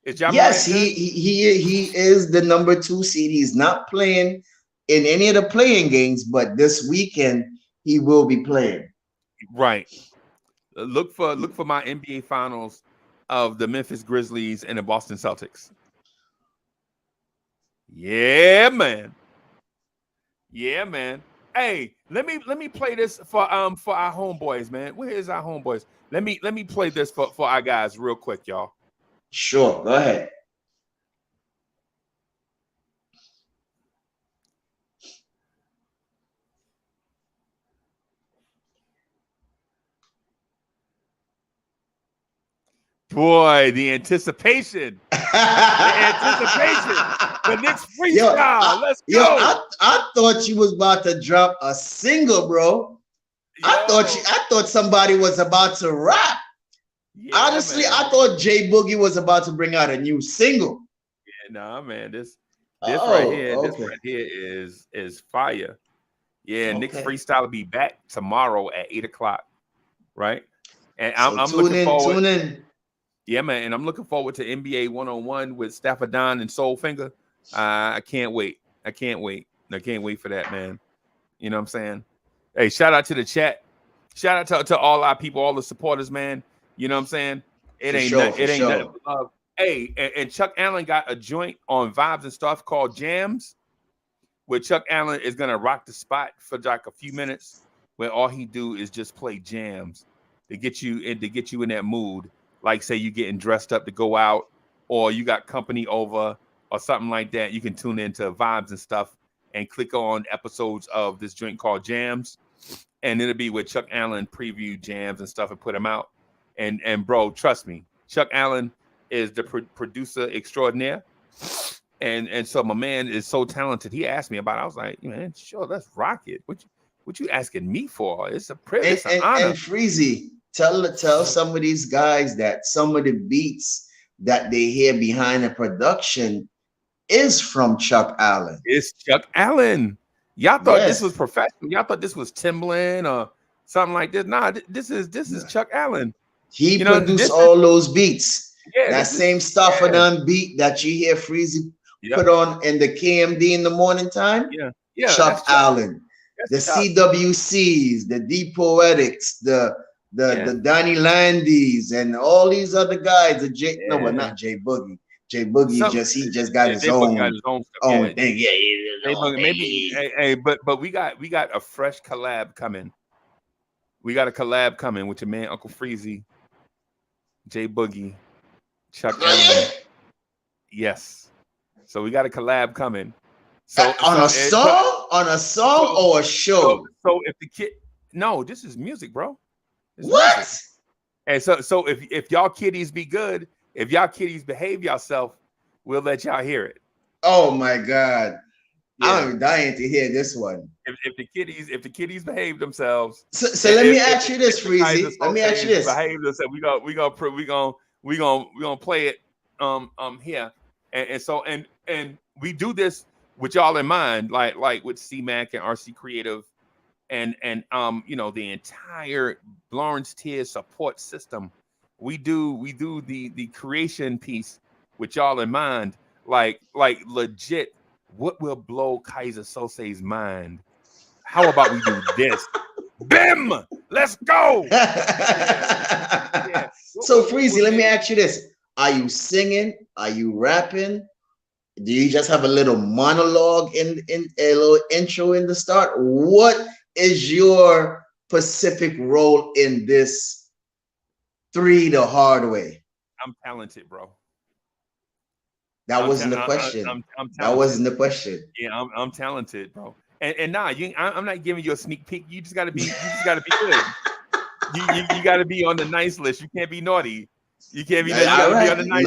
Is Ja? Yes, he is the number 2 seed. He's not playing in any of the playing games, but this weekend he will be playing. Right. Look for my NBA finals of the Memphis Grizzlies and the Boston Celtics. Yeah, man. Yeah, man. Hey, let me play this for our homeboys, man. Where is our homeboys? Let me play this for our guys real quick, y'all. Sure, go ahead. Boy, the anticipation. The Knicks freestyle. Let's go. I thought you was about to drop a single, bro. I thought somebody was about to rap. Yeah, honestly, man. I thought J Boogie was about to bring out a new single. Yeah, nah, man. This right here is fire. Yeah, okay. Knicks freestyle will be back tomorrow at 8:00, right? And I'm looking forward. Tune in. Yeah, man, and I'm looking forward to NBA 101 with Stapha Don and Soulfinger. I can't wait. I can't wait for that, man. You know what I'm saying? Hey, shout out to the chat. Shout out to all our people, all the supporters, man. You know what I'm saying? It ain't nothing but love. Hey, and Chuck Allen got a joint on Vibes and Stuff called Jams, where Chuck Allen is gonna rock the spot for like a few minutes, where all he do is just play jams to get you in that mood. Like, say you're getting dressed up to go out, or you got company over, or something like that. You can tune into Vibes and Stuff and click on episodes of this joint called Jams, and it'll be where Chuck Allen preview jams and stuff and put them out. And bro, trust me, Chuck Allen is the producer extraordinaire, and so my man is so talented. He asked me about it. I was like, man, sure, let's rock it. What you asking me for? It's a privilege, it's an honor. And Freezy, tell some of these guys that some of the beats that they hear behind the production is from Chuck Allen. It's Chuck Allen. Y'all thought this was professional. Y'all thought this was Timberland or something like this. Nah, this is Chuck Allen. He produced all those beats. Yeah, that same Stapha Don beat that you hear Freezy put on in the KMD in the morning time. Yeah. Chuck Allen. The CWCs, the D Poetics, the Donnie Landys, and all these other guys. Not J Boogie. J Boogie he just got his own thing. Maybe, but we got a fresh collab coming. We got a collab coming with your man Uncle Freezy, J Boogie, Chuck Allen. Yes. So we got a collab coming. So on a song or a show? So if the kid, no, this is music, bro. What? Music. And so if y'all kiddies be good, if y'all kiddies behave yourself, we'll let y'all hear it. Oh my God. I'm dying to hear this one. If the kiddies behave themselves, So let me ask you this, Freezy. Let me ask you this. Behave themselves. We gonna play it here, and we do this with y'all in mind, like with CMAC and RC Creative, and the entire Blorange tier support system. We do the creation piece with y'all in mind, like legit. What will blow Kaiser Sose's mind? How about we do this? Bim! Let's go! Yeah. So, Freezy, let me ask you this. Are you singing? Are you rapping? Do you just have a little monologue in a little intro in the start? What is your specific role in this 3 the hard way? I'm talented, bro. That wasn't the question. I'm that wasn't the question. Yeah, I'm talented, bro. And nah, I'm not giving you a sneak peek. You just gotta be good. You gotta be on the nice list. You can't be naughty. You can't be. You gotta be on the nice.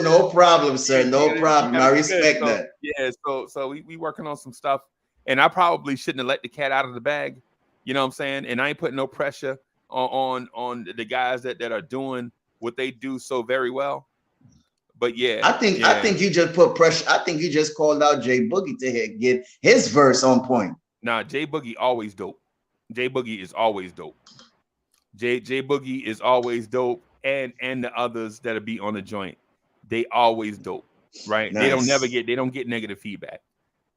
No problem, sir. No problem. I respect that. Yeah. So we working on some stuff, and I probably shouldn't have let the cat out of the bag. You know what I'm saying? And I ain't putting no pressure on the guys that are doing what they do so very well. But yeah, I think you just put pressure. I think you just called out Jay Boogie to get his verse on point. Nah, Jay Boogie always dope. Jay Boogie is always dope. Jay Boogie is always dope, and the others that'll be on the joint, they always dope, right? Nice. They don't get negative feedback.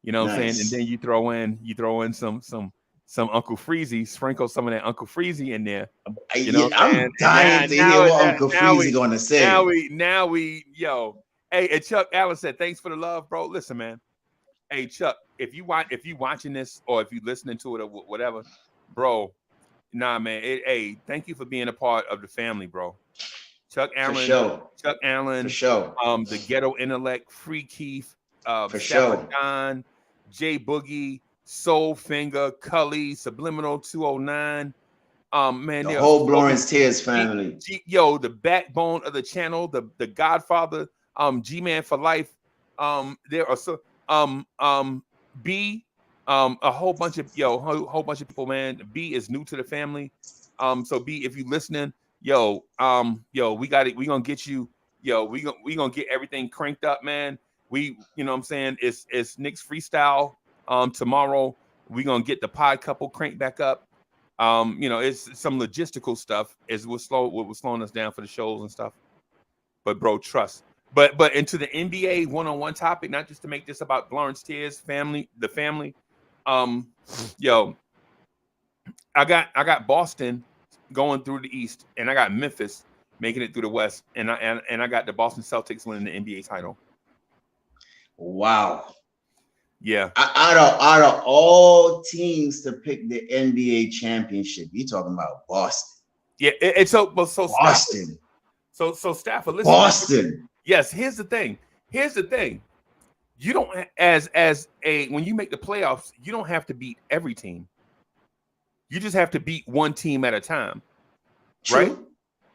You know what I'm saying? And then you throw in some Uncle Freezy, sprinkle some of that Uncle Freezy in there. You know, I'm dying to hear what Uncle Freezy gonna say. Now we, hey, and Chuck Allen said, "Thanks for the love, bro." Listen, man. Hey, Chuck, if you watching this or if you listening to it or whatever, bro, nah, man. Hey, thank you for being a part of the family, bro. Chuck Allen, for sure. Chuck Allen, for sure. The Ghetto Intellect, Free Keith, for Stapha Don, Jay Boogie, Soul Finger, Cully, Subliminal 209. Man, the whole Blorange Tears family. The backbone of the channel, the Godfather, G-Man for life. There are so B, a whole bunch of whole bunch of people, man. B is new to the family. So B, if you listening, we got it. We gonna get you, we gonna get everything cranked up, man. You know what I'm saying? It's Nick's freestyle. Tomorrow we're gonna get the pod couple cranked back up. It's some logistical stuff is what was slowing us down for the shows and stuff. But bro, trust. But into the NBA one-on-one topic, not just to make this about Blorange Tears family, the family. I got Boston going through the East, and I got Memphis making it through the West, and I got the Boston Celtics winning the NBA title. Wow. Yeah. Out of all teams to pick the NBA championship, you're talking about Boston. Yeah. So Boston. Stapha, listen. Boston. Yes. Here's the thing. You don't when you make the playoffs, you don't have to beat every team. You just have to beat one team at a time. True.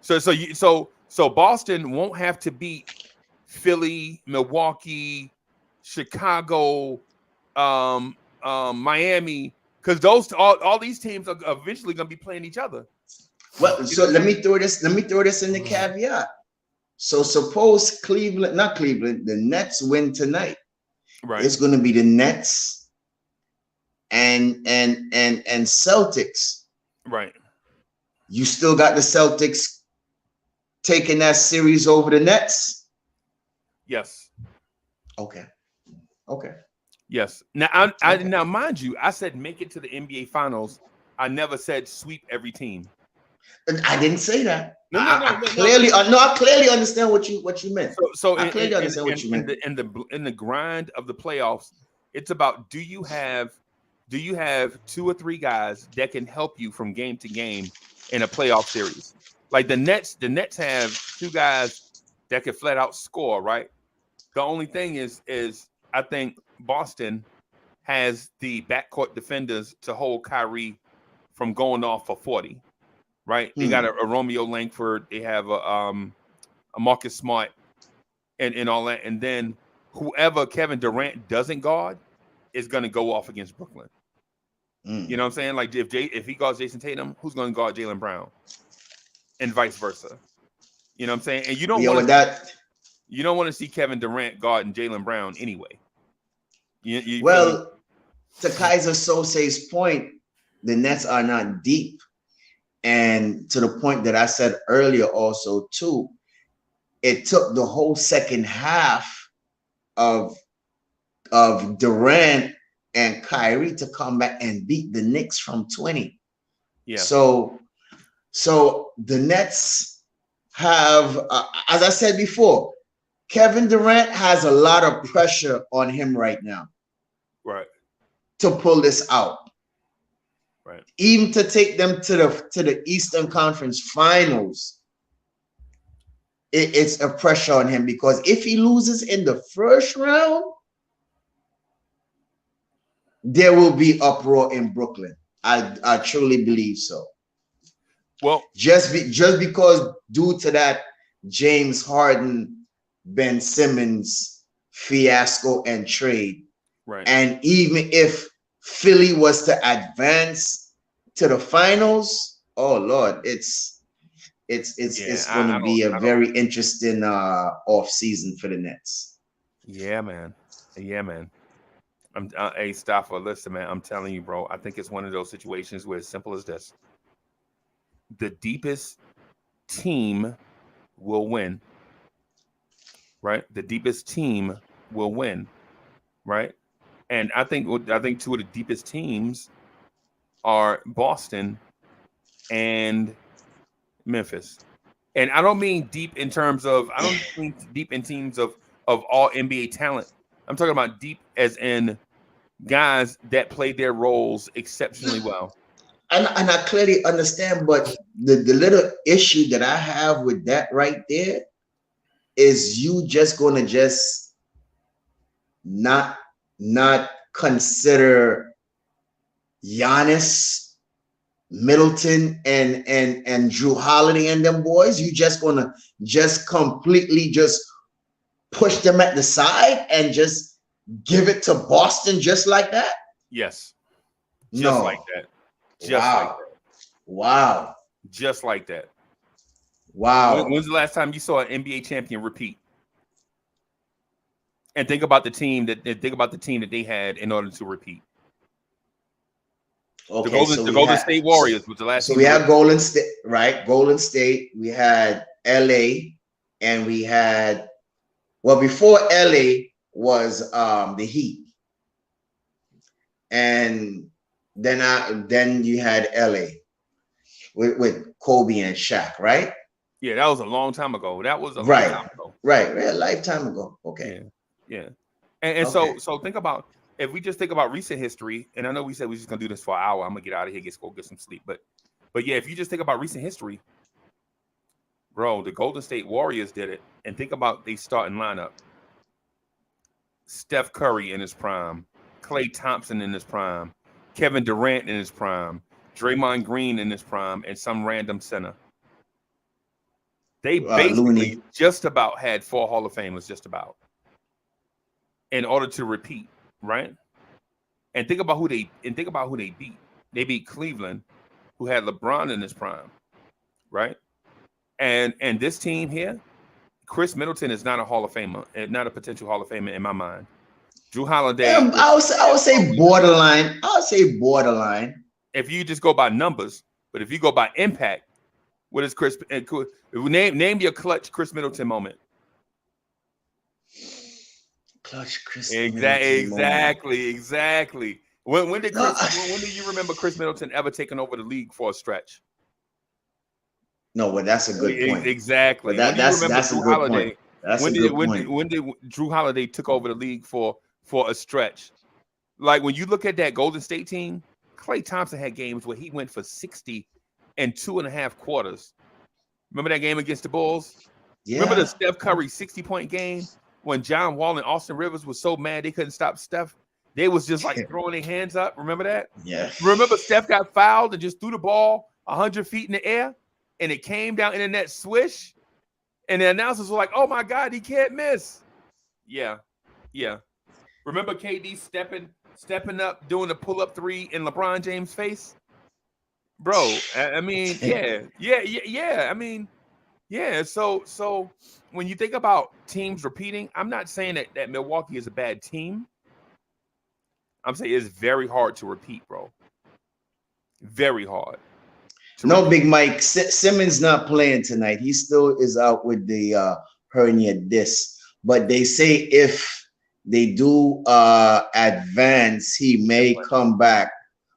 Right? So Boston won't have to beat Philly, Milwaukee, Chicago, Miami, because all these teams are eventually going to be playing each other. Well, so let me throw this in the caveat. So suppose the Nets win tonight. Right. It's going to be the Nets and Celtics. Right. You still got the Celtics taking that series over the Nets? Yes. Okay. Yes. Now, now, mind you, I said make it to the NBA Finals. I never said sweep every team. I didn't say that. No. I clearly understand what you meant. So I clearly understand what you meant. In the grind of the playoffs, it's about do you have 2 or 3 guys that can help you from game to game in a playoff series? Like the Nets have 2 guys that can flat out score, right? The only thing is I think Boston has the backcourt defenders to hold Kyrie from going off for 40, right? They got a Romeo Langford. They have a Marcus Smart and all that. And then whoever Kevin Durant doesn't guard, is going to go off against Brooklyn. You know what I'm saying? Like if he guards Jason Tatum, who's going to guard Jaylen Brown, and vice versa. You know what I'm saying? And you don't want to see Kevin Durant guarding Jaylen Brown anyway. To Kaiser Sose's point, the Nets are not deep, and to the point that I said earlier, also too, it took the whole second half of Durant and Kyrie to come back and beat the Knicks from 20. Yeah. So the Nets have, as I said before, Kevin Durant has a lot of pressure on him right now. Right. To pull this out. Right. Even to take them to the Eastern Conference Finals. It's a pressure on him, because if he loses in the first round, there will be uproar in Brooklyn. I truly believe so. Well, just because due to that James Harden, Ben Simmons fiasco and trade, right? And even if Philly was to advance to the finals, oh Lord, it's going to be a very interesting off season for the Nets. Yeah, man. Hey, Stapha, listen, man. I'm telling you, bro. I think it's one of those situations where it's simple as this: the deepest team will win. Right? The deepest team will win. Right? And I think two of the deepest teams are Boston and Memphis. And I don't mean deep in terms of, I don't mean deep in teams of all NBA talent. I'm talking about deep as in guys that played their roles exceptionally well. And I clearly understand, but the little issue that I have with that right there is you just going to just not consider Giannis, Middleton, and Drew Holiday and them boys. You just gonna just completely just push them at the side and just give it to Boston just like that? Yes. Just like that. Just like that. Wow. Just like that. Wow. When's the last time you saw an NBA champion repeat? And think about the team that they had in order to repeat. Okay, the Golden State Warriors was the last. So we have Golden State, right? Golden State. We had LA, and we had, well, before LA was the Heat, and then you had LA with Kobe and Shaq, right? Yeah, that was a long time ago. Long time ago. Right, a lifetime ago. Okay. Yeah. And okay. So think about, if we just think about recent history, and I know we said we're just gonna do this for an hour. I'm gonna get out of here, get some sleep. But yeah, if you just think about recent history, bro, the Golden State Warriors did it. And think about they starting lineup. Steph Curry in his prime, Klay Thompson in his prime, Kevin Durant in his prime, Draymond Green in his prime, and some random center. They basically just about had 4 Hall of Famers, just about, in order to repeat, right? And think about who they beat. They beat Cleveland, who had LeBron in his prime, right? And this team here, Chris Middleton is not a Hall of Famer, not a potential Hall of Famer in my mind. Drew Holiday. I would say borderline. I would say borderline. If you just go by numbers, but if you go by impact, what is Chris? Name your clutch Chris Middleton moment. Clutch Chris. Exactly. When did you remember Chris Middleton ever taking over the league for a stretch? No, but that's a good point. Exactly. But that's a good point. That's a good point. When did Drew Holiday took over the league for a stretch? Like when you look at that Golden State team, Klay Thompson had games where he went for 60 in 2.5 quarters. Remember that game against the Bulls? Yeah. Remember the Steph Curry 60-point game when John Wall and Austin Rivers was so mad they couldn't stop Steph? They was just like throwing their hands up. Remember that? Yeah. Remember Steph got fouled and just threw the ball 100 feet in the air and it came down in the net swish? And the announcers were like, oh my God, he can't miss. Yeah. Remember KD stepping stepping up, doing a pull-up three in LeBron James' face, bro. I mean, yeah. I mean, yeah. So when you think about teams repeating, I'm not saying that Milwaukee is a bad team. I'm saying it's very hard to repeat, bro. Very hard. No, Big Mike. Simmons not playing tonight. He still is out with the hernia disc. But they say if they do advance, he may come back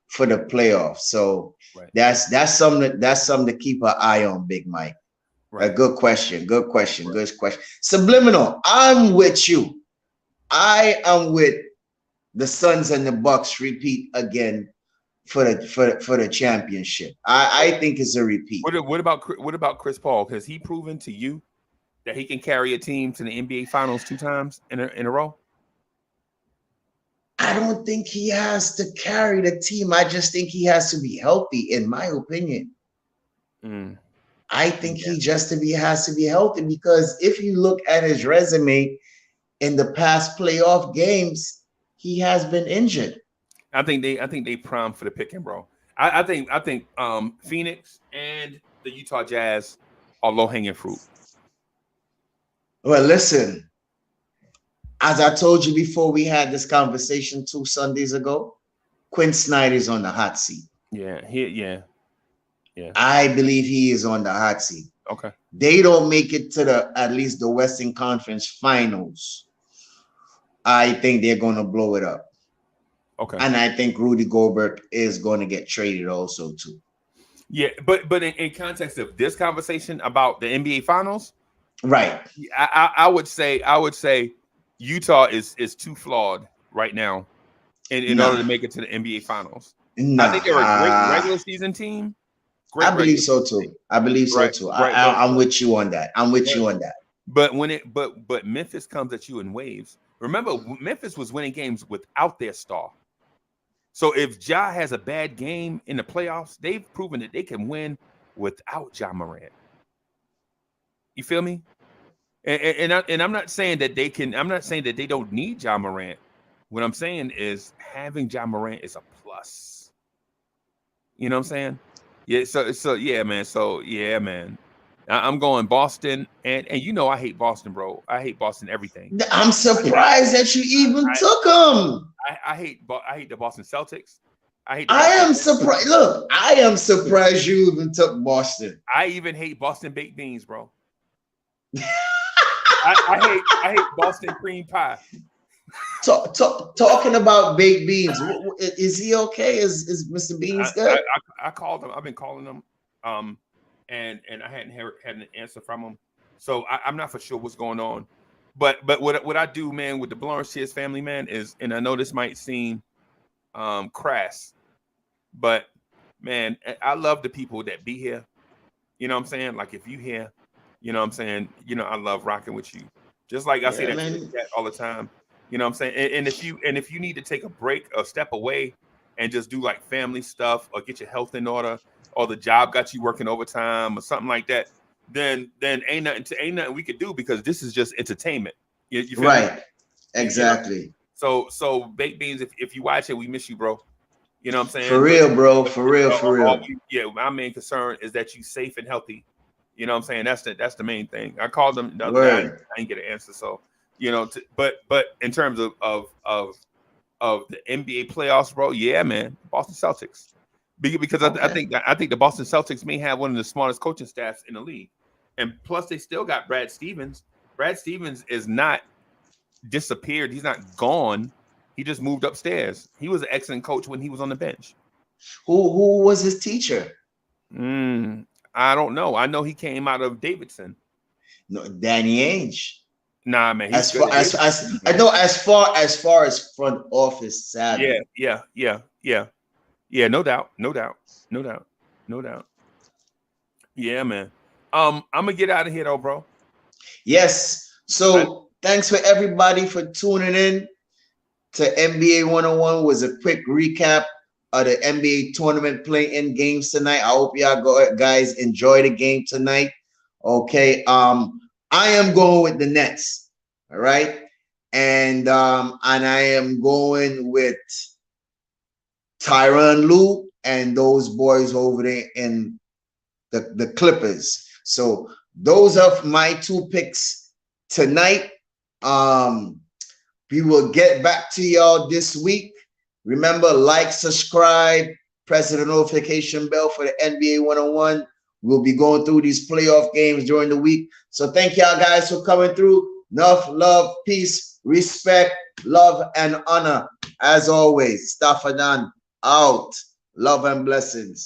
for the playoffs. So that's something to keep an eye on, Big Mike. Right. A good question. Good question. Good question. Subliminal. I'm with you. I am with the Suns and the Bucks repeat again for the championship. I think it's a repeat. What about Chris Paul? Has he proven to you that he can carry a team to the NBA Finals 2 times in a row? I don't think he has to carry the team. I just think he has to be healthy, in my opinion. I think he has to be healthy, because if you look at his resume in the past playoff games, he has been injured. I think they prime for the picking, bro. I think Phoenix and the Utah Jazz are low-hanging fruit. Well, listen, as I told you before we had this conversation 2 Sundays ago, Quinn Snyder's on the hot seat. Yeah. I believe he is on the hot seat. Okay. They don't make it to at least the Western Conference Finals. I think they're going to blow it up. Okay. And I think Rudy Gobert is going to get traded also too. Yeah, but in context of this conversation about the NBA Finals, right? I would say Utah is too flawed right now in order to make it to the NBA Finals. I think they're a great regular season team. I believe so too. I'm with you on that. But Memphis comes at you in waves. Remember, Memphis was winning games without their star. So if Ja has a bad game in the playoffs, they've proven that they can win without Ja Morant. You feel me? And I'm not saying that they can. I'm not saying that they don't need Ja Morant. What I'm saying is having Ja Morant is a plus. You know what I'm saying? Yeah. So yeah, man. So yeah, man. I'm going Boston, and you know I hate Boston, bro. I hate Boston everything. I'm surprised that you even took them. I hate the Boston Celtics. I am surprised. Look, I am surprised you even took Boston. I even hate Boston baked beans, bro. I hate Boston cream pie. Talking about baked beans, is he okay? Is Mr. Beans good? I called him. I've been calling him. And I hadn't had an answer from him, so I'm not for sure what's going on. But what I do, man, with the Blorange family, man, is, and I know this might seem crass, but man, I love the people that be here. You know what I'm saying? Like if you here, you know what I'm saying? You know, I love rocking with you. Just like I say that all the time. You know what I'm saying? And if you need to take a break or step away and just do like family stuff or get your health in order, or the job got you working overtime or something like that, then ain't nothing we could do, because this is just entertainment. You feel right? Me? Exactly. You know? So baked beans, if you watch it, we miss you, bro. You know what I'm saying? For real, bro. For real. Yeah, my main concern is that you safe and healthy. You know what I'm saying? That's the main thing. I called them the other day. I didn't get an answer. So you know, but in terms of the NBA playoffs, bro, yeah, man, Boston Celtics. Because I think the Boston Celtics may have one of the smartest coaching staffs in the league, and plus they still got Brad Stevens. Brad Stevens is not disappeared. He's not gone. He just moved upstairs. He was an excellent coach when he was on the bench. Who was his teacher? I don't know. I know he came out of Davidson. No, Danny Ainge. Nah, man. As far as front office salary. Yeah, no doubt. Yeah, man. I'm gonna get out of here though, bro. Yes. So thanks for everybody for tuning in to NBA 101. Was a quick recap of the NBA tournament play-in games tonight. I hope y'all guys enjoy the game tonight. Okay. I am going with the Nets. All right. And and I am going with Tyronn Lue and those boys over there in the Clippers. So those are my 2 picks tonight. We will get back to y'all this week. Remember, like, subscribe, press the notification bell for the NBA 101. We'll be going through these playoff games during the week. So thank y'all guys for coming through. Enough love, peace, respect, love, and honor. As always, Stapha Don out. Love and blessings.